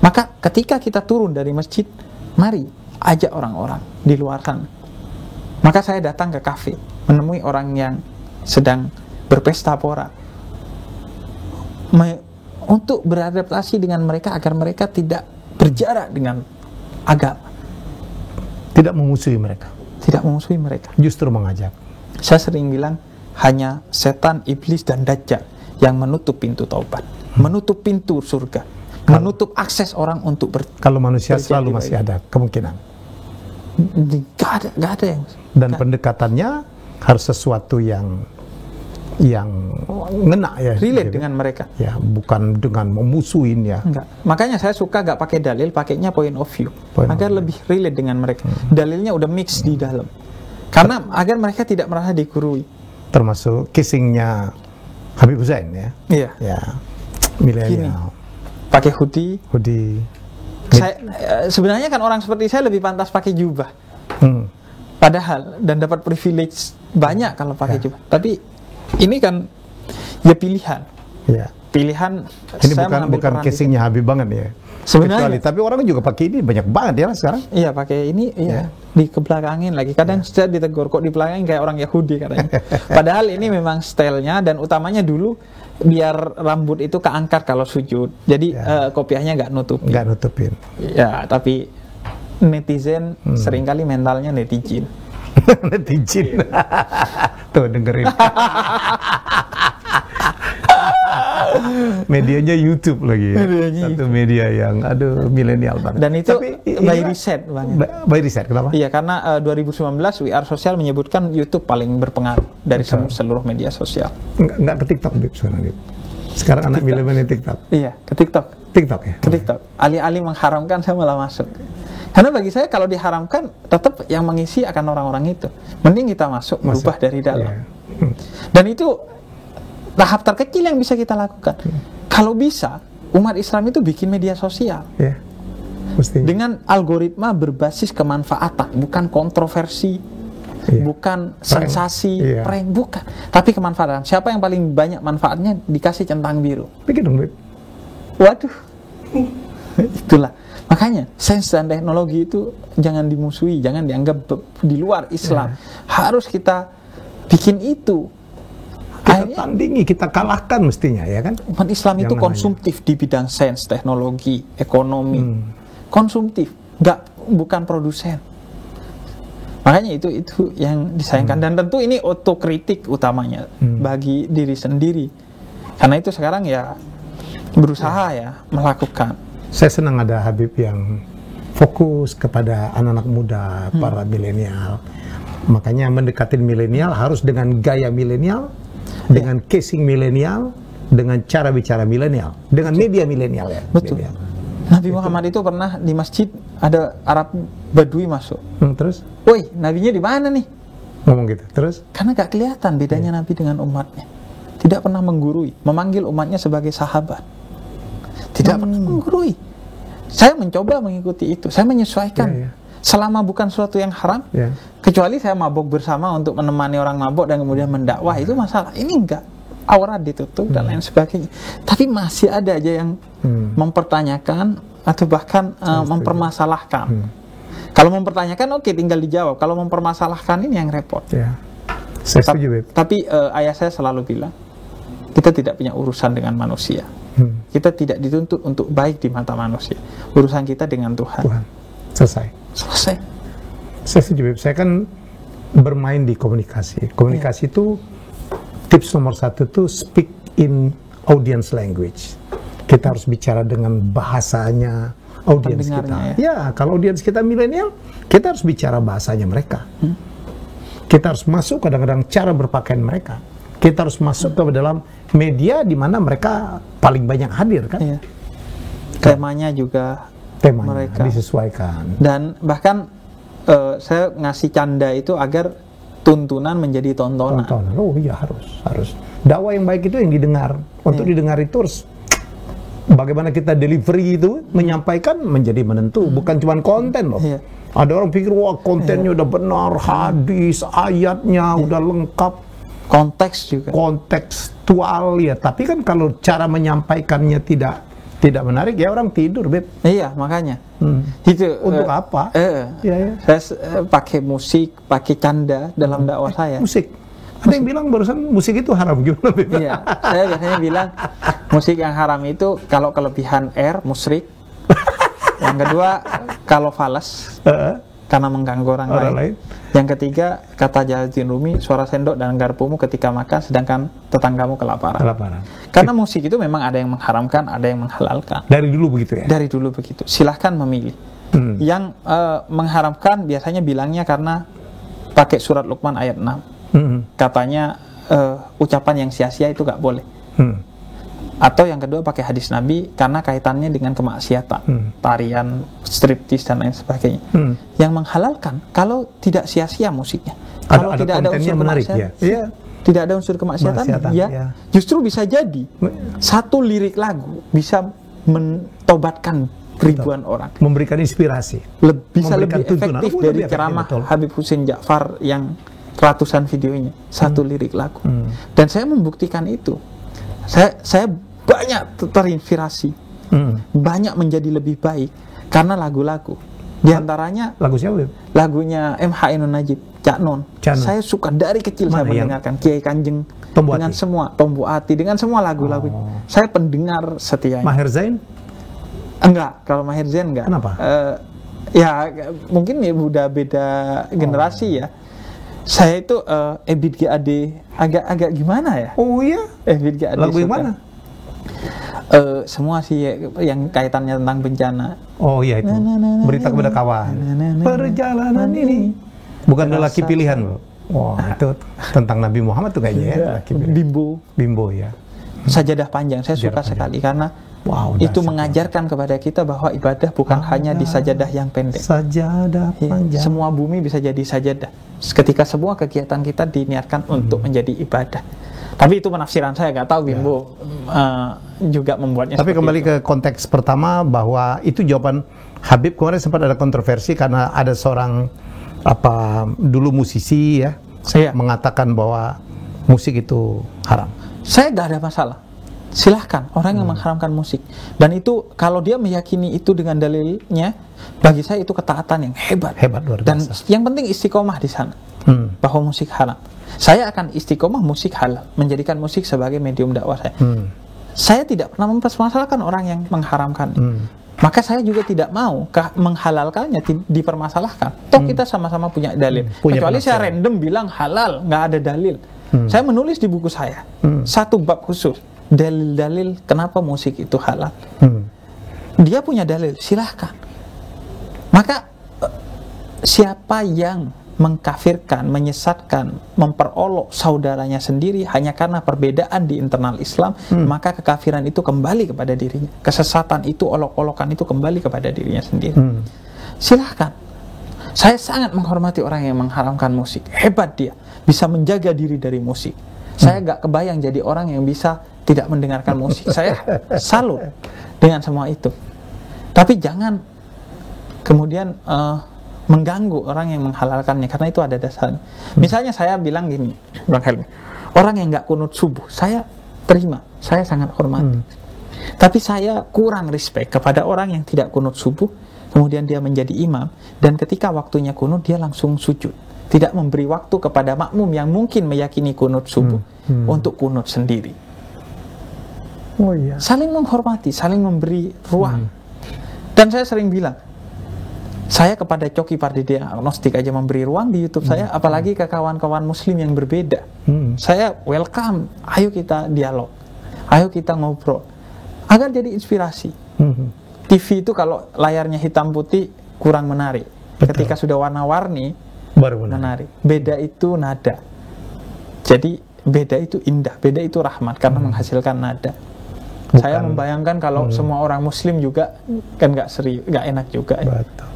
Maka ketika kita turun dari masjid, mari ajak orang-orang di luar sana. Maka saya datang ke kafe, menemui orang yang sedang berpesta pora, untuk beradaptasi dengan mereka agar mereka tidak berjarak dengan agama. Tidak memusuhi mereka. Tidak memusuhi mereka. Justru mengajak. Saya sering bilang hanya setan, iblis, dan dajjal yang menutup pintu taubat, menutup pintu surga, menutup akses orang untuk Kalau manusia selalu masih ada kemungkinan. Gak ada yang. Dan pendekatannya harus sesuatu yang ngena ya, relate dengan mereka. Ya, bukan dengan memusuhin ya. Enggak. Makanya saya suka gak pakai dalil, pakainya point of view, agar lebih relate dengan mereka. Dalilnya udah mix di dalam, karena agar mereka tidak merasa digurui. Termasuk kissingnya Habib Hussein ya. Iya. Ya. Milenial. Pakai hoodie. Saya, sebenarnya kan orang seperti saya lebih pantas pakai jubah. Padahal dan dapat privilege banyak kalau pakai jubah. Tapi ini kan ya pilihan. Ya. Pilihan. Ini bukan kissingnya Habib banget ya. Sebenarnya. Tapi orang juga pakai ini banyak banget ya sekarang. Iya, pakai ini di kebelakangin lagi. Kadang saya ditegur kok di belakang kayak orang Yahudi katanya. Padahal ini memang stylenya, dan utamanya dulu biar rambut itu keangkat kalau sujud. Jadi kopiahnya nggak nutupin. Ya, tapi netizen seringkali mentalnya netizen. Netizen. Tuh dengerin. Medianya YouTube lagi ya. Satu media yang milenial banget. Dan itu by riset Bang. By riset, kenapa? Iya, karena 2019 We Are Social menyebutkan YouTube paling berpengaruh dari seluruh media sosial. Enggak ke TikTok sekarang. Sekarang anak milenial TikTok. Iya, ke TikTok. TikTok ya. Ke TikTok. Alih-alih mengharamkan, saya malah masuk. Karena bagi saya kalau diharamkan, tetap yang mengisi akan orang-orang itu. Mending kita masuk merubah dari dalam. Dan itu tahap terkecil yang bisa kita lakukan. Kalau bisa, umat Islam itu bikin media sosial dengan algoritma berbasis kemanfaatan, bukan kontroversi, bukan sensasi, prank, bukan, tapi kemanfaatan. Siapa yang paling banyak manfaatnya dikasih centang biru. Bikin dong, Beb. Waduh. Itulah. Makanya sains dan teknologi itu jangan dimusuhi, jangan dianggap di luar Islam. Harus kita bikin itu. Kita tandingi, kita kalahkan mestinya, ya kan? Umat Islam itu konsumtif di bidang sains, teknologi, ekonomi. Konsumtif, bukan produsen. Makanya itu yang disayangkan. Dan tentu ini otokritik utamanya bagi diri sendiri. Karena itu sekarang ya berusaha melakukan. Saya senang ada Habib yang fokus kepada anak-anak muda, para milenial. Makanya mendekatin milenial harus dengan gaya milenial, dengan casing milenial, dengan cara bicara milenial, dengan media milenial ya. Betul. Media. Nabi Muhammad itu pernah di masjid ada Arab Badui masuk. Terus? Woi, nabinya di mana nih? Ngomong gitu. Terus? Karena gak kelihatan bedanya Nabi dengan umatnya. Tidak pernah menggurui, memanggil umatnya sebagai sahabat. Tidak pernah menggurui. Saya mencoba mengikuti itu. Saya menyesuaikan. Selama bukan sesuatu yang haram, kecuali saya mabuk bersama untuk menemani orang mabuk dan kemudian mendakwah, itu masalah. Ini enggak, aurat ditutup dan lain sebagainya. Tapi masih ada aja yang mempertanyakan atau bahkan mempermasalahkan. Kalau mempertanyakan oke, tinggal dijawab. Kalau mempermasalahkan ini yang repot. Saya setuju, Beb. Tapi ayah saya selalu bilang, kita tidak punya urusan dengan manusia. Kita tidak dituntut untuk baik di mata manusia. Urusan kita dengan Tuhan. Selesai. Saya setuju, Beb. Saya kan bermain di komunikasi. Komunikasi itu tips nomor 1 itu speak in audience language. Kita harus bicara dengan bahasanya audiens kita. Kalau audiens kita milenial, kita harus bicara bahasanya mereka. Kita harus masuk kadang-kadang cara berpakaian mereka. Kita harus masuk ke dalam media di mana mereka paling banyak hadir kan. Temanya juga mereka disesuaikan. Dan bahkan saya ngasih canda itu agar tuntunan menjadi tontonan. Oh iya, harus. Dakwah yang baik itu yang didengar. Untuk didengar itu harus bagaimana kita delivery itu menyampaikan menjadi menentu, bukan cuma konten loh. Ada orang pikir wah kontennya udah benar, hadis, ayatnya udah lengkap. Konteks juga. Kontekstual ya, tapi kan kalau cara menyampaikannya tidak menarik ya orang tidur, Beb. Iya, makanya. Itu untuk apa? Saya pakai musik, pakai canda dalam dakwah saya. Musik. Ada yang bilang barusan musik itu haram, gimana, Beb? Iya, saya biasanya bilang musik yang haram itu kalau kelebihan musyrik. Yang kedua, kalau fales. karena mengganggu orang lain. Yang ketiga, kata Jalaluddin Rumi, suara sendok dan garpumu ketika makan sedangkan tetanggamu kelaparan. Karena musik itu memang ada yang mengharamkan, ada yang menghalalkan. Dari dulu begitu ya? Dari dulu begitu. Silahkan memilih. Yang mengharamkan biasanya bilangnya karena pakai surat Luqman ayat 6. Katanya ucapan yang sia-sia itu gak boleh. Atau yang kedua pakai hadis Nabi karena kaitannya dengan kemaksiatan, tarian, striptease dan lain sebagainya. Yang menghalalkan kalau tidak sia-sia musiknya, kalau tidak ada unsur kemaksiatan, tidak ada unsur kemaksiatan, ya justru bisa jadi satu lirik lagu bisa mentobatkan ribuan orang, memberikan inspirasi, bisa lebih efektif dari ceramah Habib Hussein Ja'far yang ratusan videonya, satu lirik lagu. Dan saya membuktikan itu. Saya banyak terinspirasi, banyak menjadi lebih baik karena lagu-lagu. Di antaranya lagu siapa? Lagunya MH Ainun Najib, Cak Non. Saya suka dari kecil. Saya mendengarkan Kiai Kanjeng dengan semua Tombu Ati, dengan semua lagu-lagunya. Saya pendengar setia. Maher Zain? Enggak, kalau Maher Zain enggak. Kenapa? Ya mungkin ya udah beda generasi ya. Saya itu Ebit GAD agak gimana ya? Oh iya? Ebit GAD lagu yang mana? Semua sih yang kaitannya tentang bencana. Oh iya itu. Berita kepada kawan. Perjalanan ini bukan lelaki pilihan loh. Wah, itu tentang Nabi Muhammad tuh kayaknya ya. Bimbo ya. Sajadah panjang saya suka sekali karena itu mengajarkan kepada kita bahwa ibadah bukan hanya di sajadah yang pendek. Sajadah panjang. Semua bumi bisa jadi sajadah. Ketika semua kegiatan kita diniatkan untuk menjadi ibadah. Tapi itu penafsiran saya, nggak tahu Bimbo juga membuatnya. Tapi kembali ke konteks pertama bahwa itu jawaban Habib. Kemarin sempat ada kontroversi karena ada seorang dulu musisi ya, mengatakan bahwa musik itu haram. Saya nggak ada masalah. Silahkan orang yang mengharamkan musik, dan itu kalau dia meyakini itu dengan dalilnya, bagi saya itu ketaatan yang hebat luar biasa. Dan yang penting istiqomah di sana bahwa musik haram. Saya akan istiqomah musik halal, menjadikan musik sebagai medium dakwah saya. Saya tidak pernah mempermasalahkan orang yang mengharamkan. Maka saya juga tidak mau menghalalkannya dipermasalahkan. Toh kita sama-sama punya dalil. Kecuali saya random bilang halal, nggak ada dalil. Saya menulis di buku saya satu bab khusus, dalil-dalil kenapa musik itu halal. Dia punya dalil, silahkan. Maka siapa yang mengkafirkan, menyesatkan, memperolok saudaranya sendiri hanya karena perbedaan di internal Islam, maka kekafiran itu kembali kepada dirinya. Kesesatan itu, olok-olokan itu kembali kepada dirinya sendiri. Silahkan. Saya sangat menghormati orang yang mengharamkan musik. Hebat dia, bisa menjaga diri dari musik. Saya gak kebayang jadi orang yang bisa tidak mendengarkan musik. Saya salut dengan semua itu. Tapi jangan kemudian mengganggu orang yang menghalalkannya, karena itu ada dasarnya. Misalnya saya bilang gini, Bang Helmi, orang yang nggak kunut subuh, saya terima, saya sangat hormati. Tapi saya kurang respect kepada orang yang tidak kunut subuh, kemudian dia menjadi imam, dan ketika waktunya kunut dia langsung sujud, tidak memberi waktu kepada makmum yang mungkin meyakini kunut subuh untuk kunut sendiri. Oh iya. Saling menghormati, saling memberi ruang. Dan saya sering bilang, saya kepada Coki Pardede agnostik aja memberi ruang di YouTube saya, apalagi ke kawan-kawan muslim yang berbeda. Saya welcome, ayo kita dialog, ayo kita ngobrol, agar jadi inspirasi. TV itu kalau layarnya hitam putih kurang menarik. Ketika sudah warna-warni baru menarik. Beda itu nada. Jadi beda itu indah, beda itu rahmat karena menghasilkan nada. Saya membayangkan kalau semua orang muslim juga kan nggak enak juga. Betul.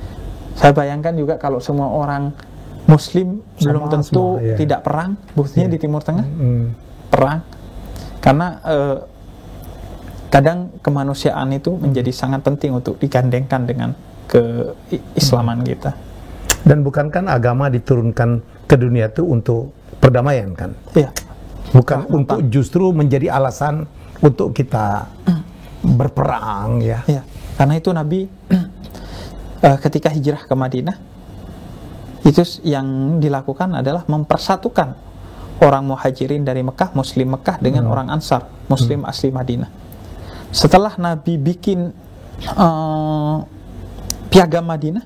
Saya bayangkan juga kalau semua orang muslim belum tentu tidak perang, buktinya di Timur Tengah perang, karena kadang kemanusiaan itu menjadi sangat penting untuk digandengkan dengan keislaman kita. Dan bukankah agama diturunkan ke dunia itu untuk perdamaian kan? Iya. Bukan untuk justru menjadi alasan untuk kita berperang ya. Iya. Karena itu Nabi ketika hijrah ke Madinah, itu yang dilakukan adalah mempersatukan orang muhajirin dari Mekah, muslim Mekah dengan orang Ansar, muslim asli Madinah. Setelah Nabi bikin piagam Madinah,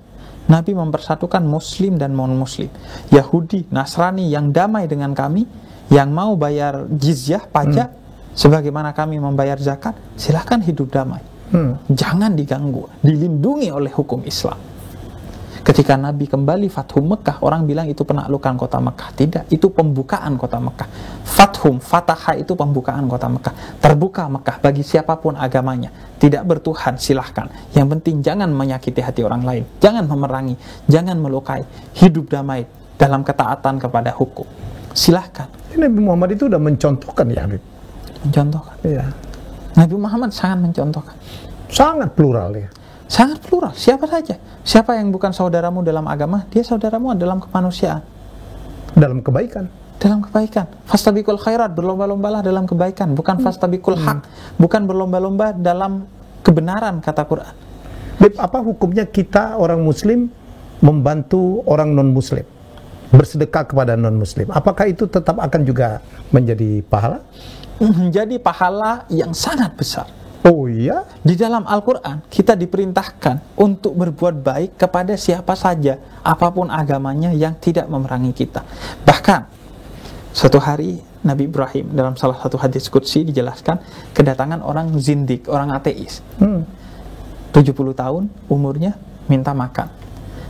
Nabi mempersatukan Muslim dan non-Muslim, Yahudi, Nasrani yang damai dengan kami, yang mau bayar jizyah, pajak, sebagaimana kami membayar zakat, silahkan hidup damai. Jangan diganggu, dilindungi oleh hukum Islam. Ketika Nabi kembali Fathum Mekah, orang bilang itu penaklukan kota Mekah. Tidak, itu pembukaan kota Mekah. Fataha itu pembukaan kota Mekah. Terbuka Mekah bagi siapapun agamanya. Tidak bertuhan, silahkan. Yang penting jangan menyakiti hati orang lain, jangan memerangi, jangan melukai. Hidup damai dalam ketaatan kepada hukum. Silahkan. Nabi Muhammad itu udah mencontohkan ya, Habib. Mencontohkan. Iya. Nabi Muhammad sangat mencontohkan. Sangat plural ya. Sangat plural, siapa saja. Siapa yang bukan saudaramu dalam agama, dia saudaramu dalam kemanusiaan. Dalam kebaikan. Dalam kebaikan. Fastabiqul khairat, berlomba-lombalah dalam kebaikan, bukan fastabiqul haq, bukan berlomba-lomba dalam kebenaran, kata Quran. Beb, apa hukumnya kita orang muslim membantu orang non-muslim, bersedekah kepada non-muslim? Apakah itu tetap akan juga menjadi pahala? Menjadi pahala yang sangat besar. Oh iya? Di dalam Al-Quran kita diperintahkan untuk berbuat baik kepada siapa saja, apapun agamanya, yang tidak memerangi kita. Bahkan suatu hari Nabi Ibrahim dalam salah satu hadis qudsi dijelaskan kedatangan orang zindik, orang ateis, 70 tahun umurnya, minta makan.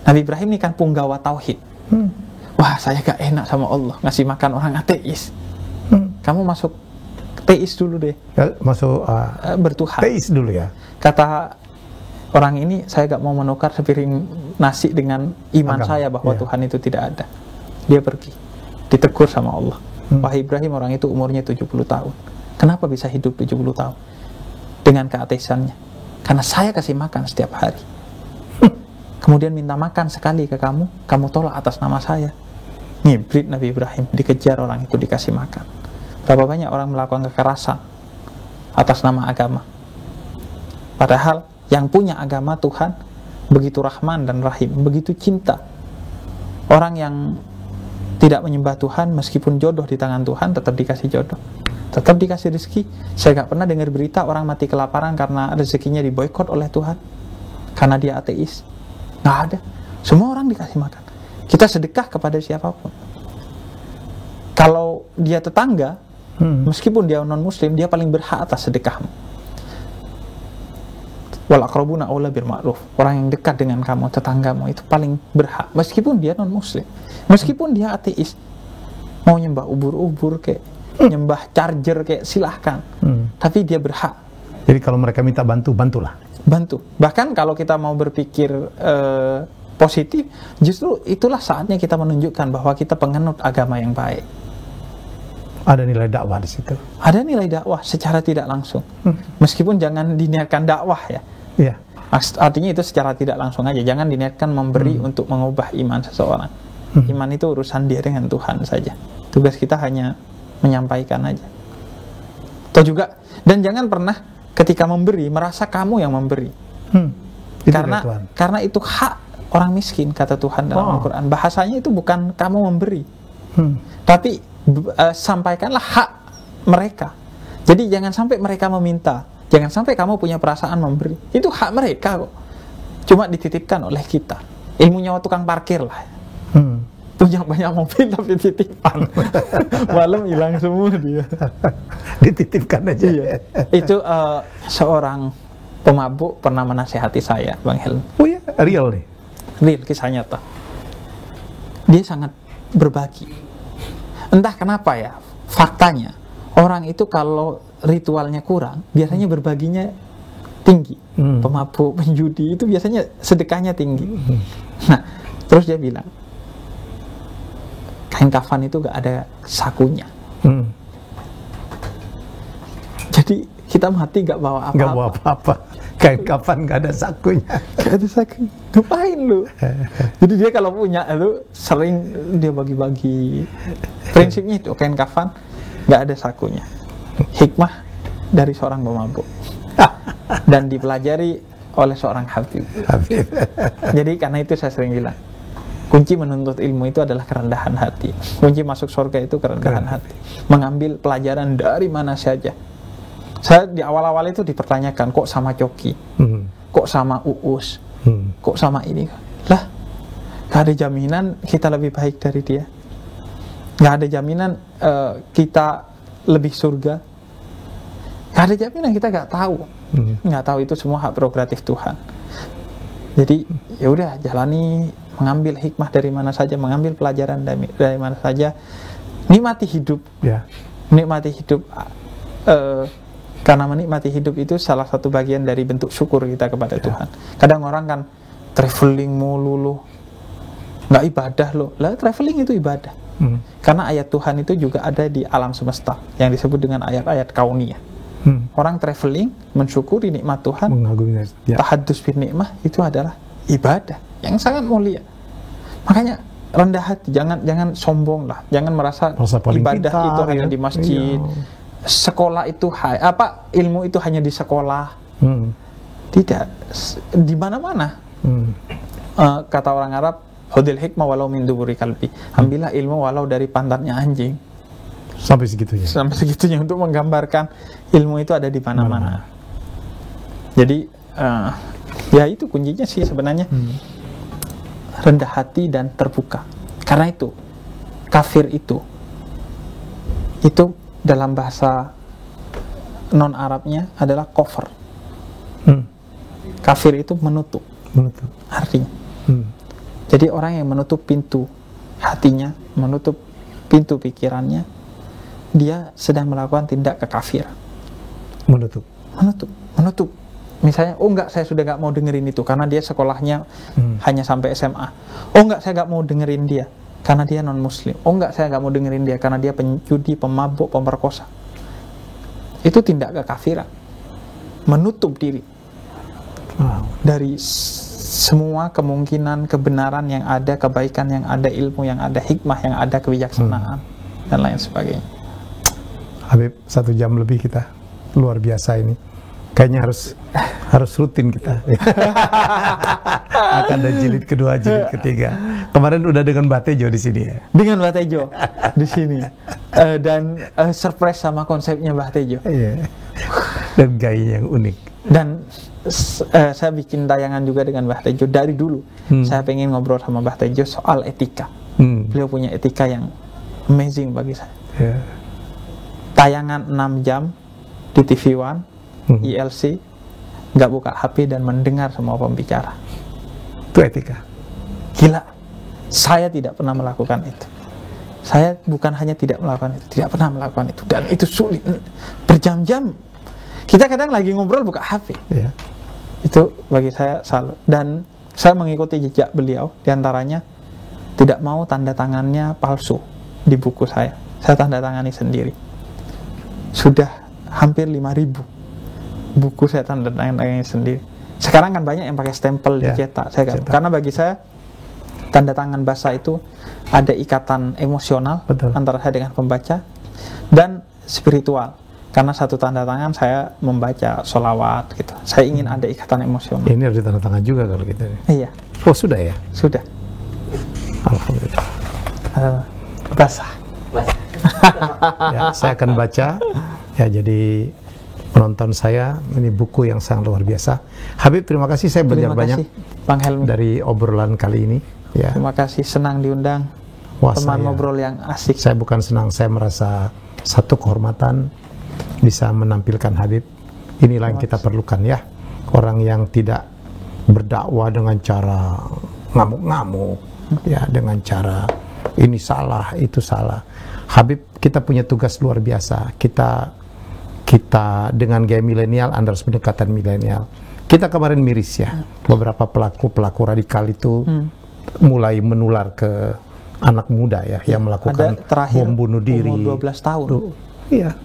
Nabi Ibrahim ini kan punggawa tauhid. Wah, saya gak enak sama Allah ngasih makan orang ateis. Kamu masuk teis dulu deh. Masuk bertuhan. teis dulu ya. Kata orang ini, saya gak mau menukar sepiring nasi dengan iman saya bahwa Tuhan itu tidak ada. Dia pergi, ditegur sama Allah. Wahai Ibrahim, orang itu umurnya 70 tahun. Kenapa bisa hidup 70 tahun? Dengan keateisannya. Karena saya kasih makan setiap hari. Kemudian minta makan sekali ke kamu, kamu tolak atas nama saya. Ngibrit Nabi Ibrahim, dikejar orang itu, dikasih makan. Berapa banyak orang melakukan kekerasan atas nama agama. Padahal yang punya agama Tuhan begitu Rahman dan Rahim, begitu cinta. Orang yang tidak menyembah Tuhan, meskipun jodoh di tangan Tuhan, tetap dikasih jodoh, tetap dikasih rezeki. Saya gak pernah dengar berita orang mati kelaparan karena rezekinya diboikot oleh Tuhan, karena dia ateis. Gak ada. Semua orang dikasih makan. Kita sedekah kepada siapapun. Kalau dia tetangga, meskipun dia non-muslim, dia paling berhak atas sedekahmu. Wal aqrabuna aula bil ma'ruf. Orang yang dekat dengan kamu, tetanggamu, itu paling berhak, meskipun dia non-muslim, meskipun dia ateis. Mau nyembah ubur-ubur kayak nyembah charger kayak, silahkan. Tapi dia berhak. Jadi kalau mereka minta bantu, bantulah. Bantu. Bahkan kalau kita mau berpikir positif, justru itulah saatnya kita menunjukkan bahwa kita penganut agama yang baik. Ada nilai dakwah di situ. Ada nilai dakwah secara tidak langsung. Meskipun jangan diniatkan dakwah ya. Iya. Artinya itu secara tidak langsung aja. Jangan diniatkan memberi untuk mengubah iman seseorang. Iman itu urusan dia dengan Tuhan saja. Tugas kita hanya menyampaikan aja. Atau juga, dan jangan pernah ketika memberi merasa kamu yang memberi. Karena itu hak orang miskin, kata Tuhan dalam Al-Quran. Bahasanya itu bukan kamu memberi, tapi sampaikanlah hak mereka. Jadi jangan sampai mereka meminta, jangan sampai kamu punya perasaan memberi. Itu hak mereka kok, cuma dititipkan oleh kita. Ilmunya tukang parkir lah. Punya banyak mobil tapi titipan. Malam hilang semua dia. Dititipkan aja. Iya. Itu seorang pemabuk pernah menasihati saya, Bang Helmi. Oh ya, real nih. Real, kisah nyata. Dia sangat berbagi. Entah kenapa ya, faktanya orang itu kalau ritualnya kurang, biasanya berbaginya tinggi. Pemabuk, penjudi itu biasanya sedekahnya tinggi. Nah, terus dia bilang, kain kafan itu gak ada sakunya. Jadi kita mati gak bawa apa-apa. Gak bawa apa-apa. Kain kafan gak ada sakunya. Gak ada sakunya. Ngapain lu? Jadi dia kalau punya itu sering dia bagi-bagi. Prinsipnya itu kain kafan gak ada sakunya. Hikmah dari seorang pemabuk. Dan dipelajari oleh seorang Habib. Jadi karena itu saya sering bilang, kunci menuntut ilmu itu adalah kerendahan hati. Kunci masuk surga itu kerendahan hati. Mengambil pelajaran dari mana saja. Saya di awal-awal itu dipertanyakan, kok sama Coki, kok sama Uus, kok sama ini. Lah, Gak ada jaminan kita lebih baik dari dia. Gak ada jaminan kita lebih surga. Gak ada jaminan, kita gak tahu. Gak tahu, itu semua hak prerogatif Tuhan. Jadi ya udah, jalani, mengambil hikmah dari mana saja, mengambil pelajaran dari mana saja, nikmati hidup. Menikmati hidup, karena menikmati hidup itu salah satu bagian dari bentuk syukur kita kepada Tuhan. Kadang orang kan traveling mulu loh, nggak ibadah loh. Lah, traveling itu ibadah. Karena ayat Tuhan itu juga ada di alam semesta yang disebut dengan ayat-ayat kauniyah. Orang traveling mensyukuri nikmat Tuhan, tahaddus bin nikmah, itu adalah ibadah yang sangat mulia. Makanya rendah hati, jangan sombong lah, jangan merasa ibadah itu hanya di masjid, sekolah itu ilmu itu hanya di sekolah. Tidak, di mana-mana. Kata orang Arab, khudil hikmah walau min duburi kalbi, ambillah ilmu walau dari pantatnya anjing. Sampai segitunya untuk menggambarkan ilmu itu ada di mana-mana. Jadi ya itu kuncinya sih sebenarnya. Rendah hati dan terbuka. Karena itu kafir itu dalam bahasa non Arabnya adalah kofar. Kafir itu menutup artinya. Jadi orang yang menutup pintu hatinya, menutup pintu pikirannya, dia sedang melakukan tindak kekafir. Menutup. Misalnya, oh enggak, saya sudah enggak mau dengerin itu karena dia sekolahnya hanya sampai SMA. Oh enggak, saya enggak mau dengerin dia karena dia non muslim. Oh enggak, saya enggak mau dengerin dia karena dia penjudi, pemabuk, pemerkosa. Itu tindak kekafiran. Menutup diri dari semua kemungkinan kebenaran yang ada, kebaikan yang ada, ilmu yang ada, hikmah yang ada, kebijaksanaan dan lain sebagainya. Habib, 1 jam lebih kita, luar biasa ini. Kayaknya harus rutin kita. Akan ada jilid kedua, jilid ketiga. Kemarin udah dengan Mbak Tejo di sini ya. Dengan Mbak Tejo di sini. Dan surprise sama konsepnya Mbak Tejo. Iya. Dan gaya yang unik. Dan saya bikin tayangan juga dengan Mbak Tejo dari dulu. Saya pengen ngobrol sama Mbak Tejo soal etika. Beliau punya etika yang amazing bagi saya. Tayangan 6 jam di TV One, ILC, nggak buka HP dan mendengar semua pembicara. Itu etika. Gila. Saya tidak pernah melakukan itu. Saya bukan hanya tidak melakukan itu, tidak pernah melakukan itu. Dan itu sulit. Berjam-jam. Kita kadang lagi ngobrol buka HP. Itu bagi saya salut. Dan saya mengikuti jejak beliau. Di antaranya, tidak mau tanda tangannya palsu di buku saya. Saya tanda tangani sendiri. Sudah hampir 5.000 buku saya tanda tangan sendiri. Sekarang kan banyak yang pakai stempel dicetak. Karena bagi saya tanda tangan basah itu ada ikatan emosional antara saya dengan pembaca dan spiritual. Karena satu tanda tangan saya membaca sholawat gitu. Saya ingin ada ikatan emosional. Ini harus ditanda tangan juga kalau gitu. Iya. Oh sudah ya? Sudah. Alhamdulillah. Basah. Ya, saya akan baca. Ya, jadi penonton saya, ini buku yang sangat luar biasa. Habib, terima kasih, saya belajar banyak Bang Helmi dari obrolan kali ini. Ya. Terima kasih, senang diundang. Teman ngobrol yang asik. Saya bukan senang, saya merasa satu kehormatan bisa menampilkan Habib. Inilah yang kita perlukan ya. Orang yang tidak berdakwah dengan cara ngamuk-ngamuk, ya, dengan cara ini salah, itu salah. Habib, kita punya tugas luar biasa. Kita dengan gaya milenial, Anda harus pendekatan milenial. Kita kemarin miris ya, beberapa pelaku radikal itu mulai menular ke anak muda ya, yang melakukan bom bunuh diri. Umur 12 tahun. Iya,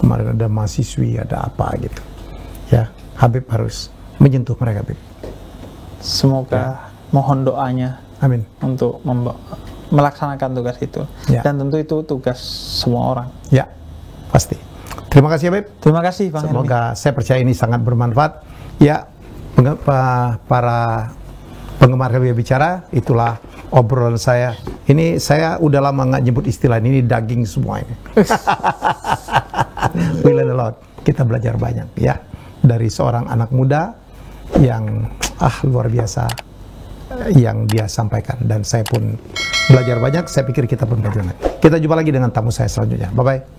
kemarin ada mahasiswi, ada apa gitu. Ya, Habib harus menyentuh mereka, Habib. Semoga mohon doanya. Amin. Untuk melaksanakan tugas itu. Ya. Dan tentu itu tugas semua orang. Ya, pasti. Terima kasih Habib. Terima kasih Bang Helmi. Semoga saya percaya ini sangat bermanfaat. Ya, para penggemar Habib Bicara, itulah obrolan saya. Ini saya udah lama nggak nyebut istilah ini daging semua ini. We learn a lot. Kita belajar banyak ya dari seorang anak muda yang luar biasa yang dia sampaikan, dan saya pun belajar banyak. Saya pikir kita pun belajar banyak. Kita jumpa lagi dengan tamu saya selanjutnya. Bye bye.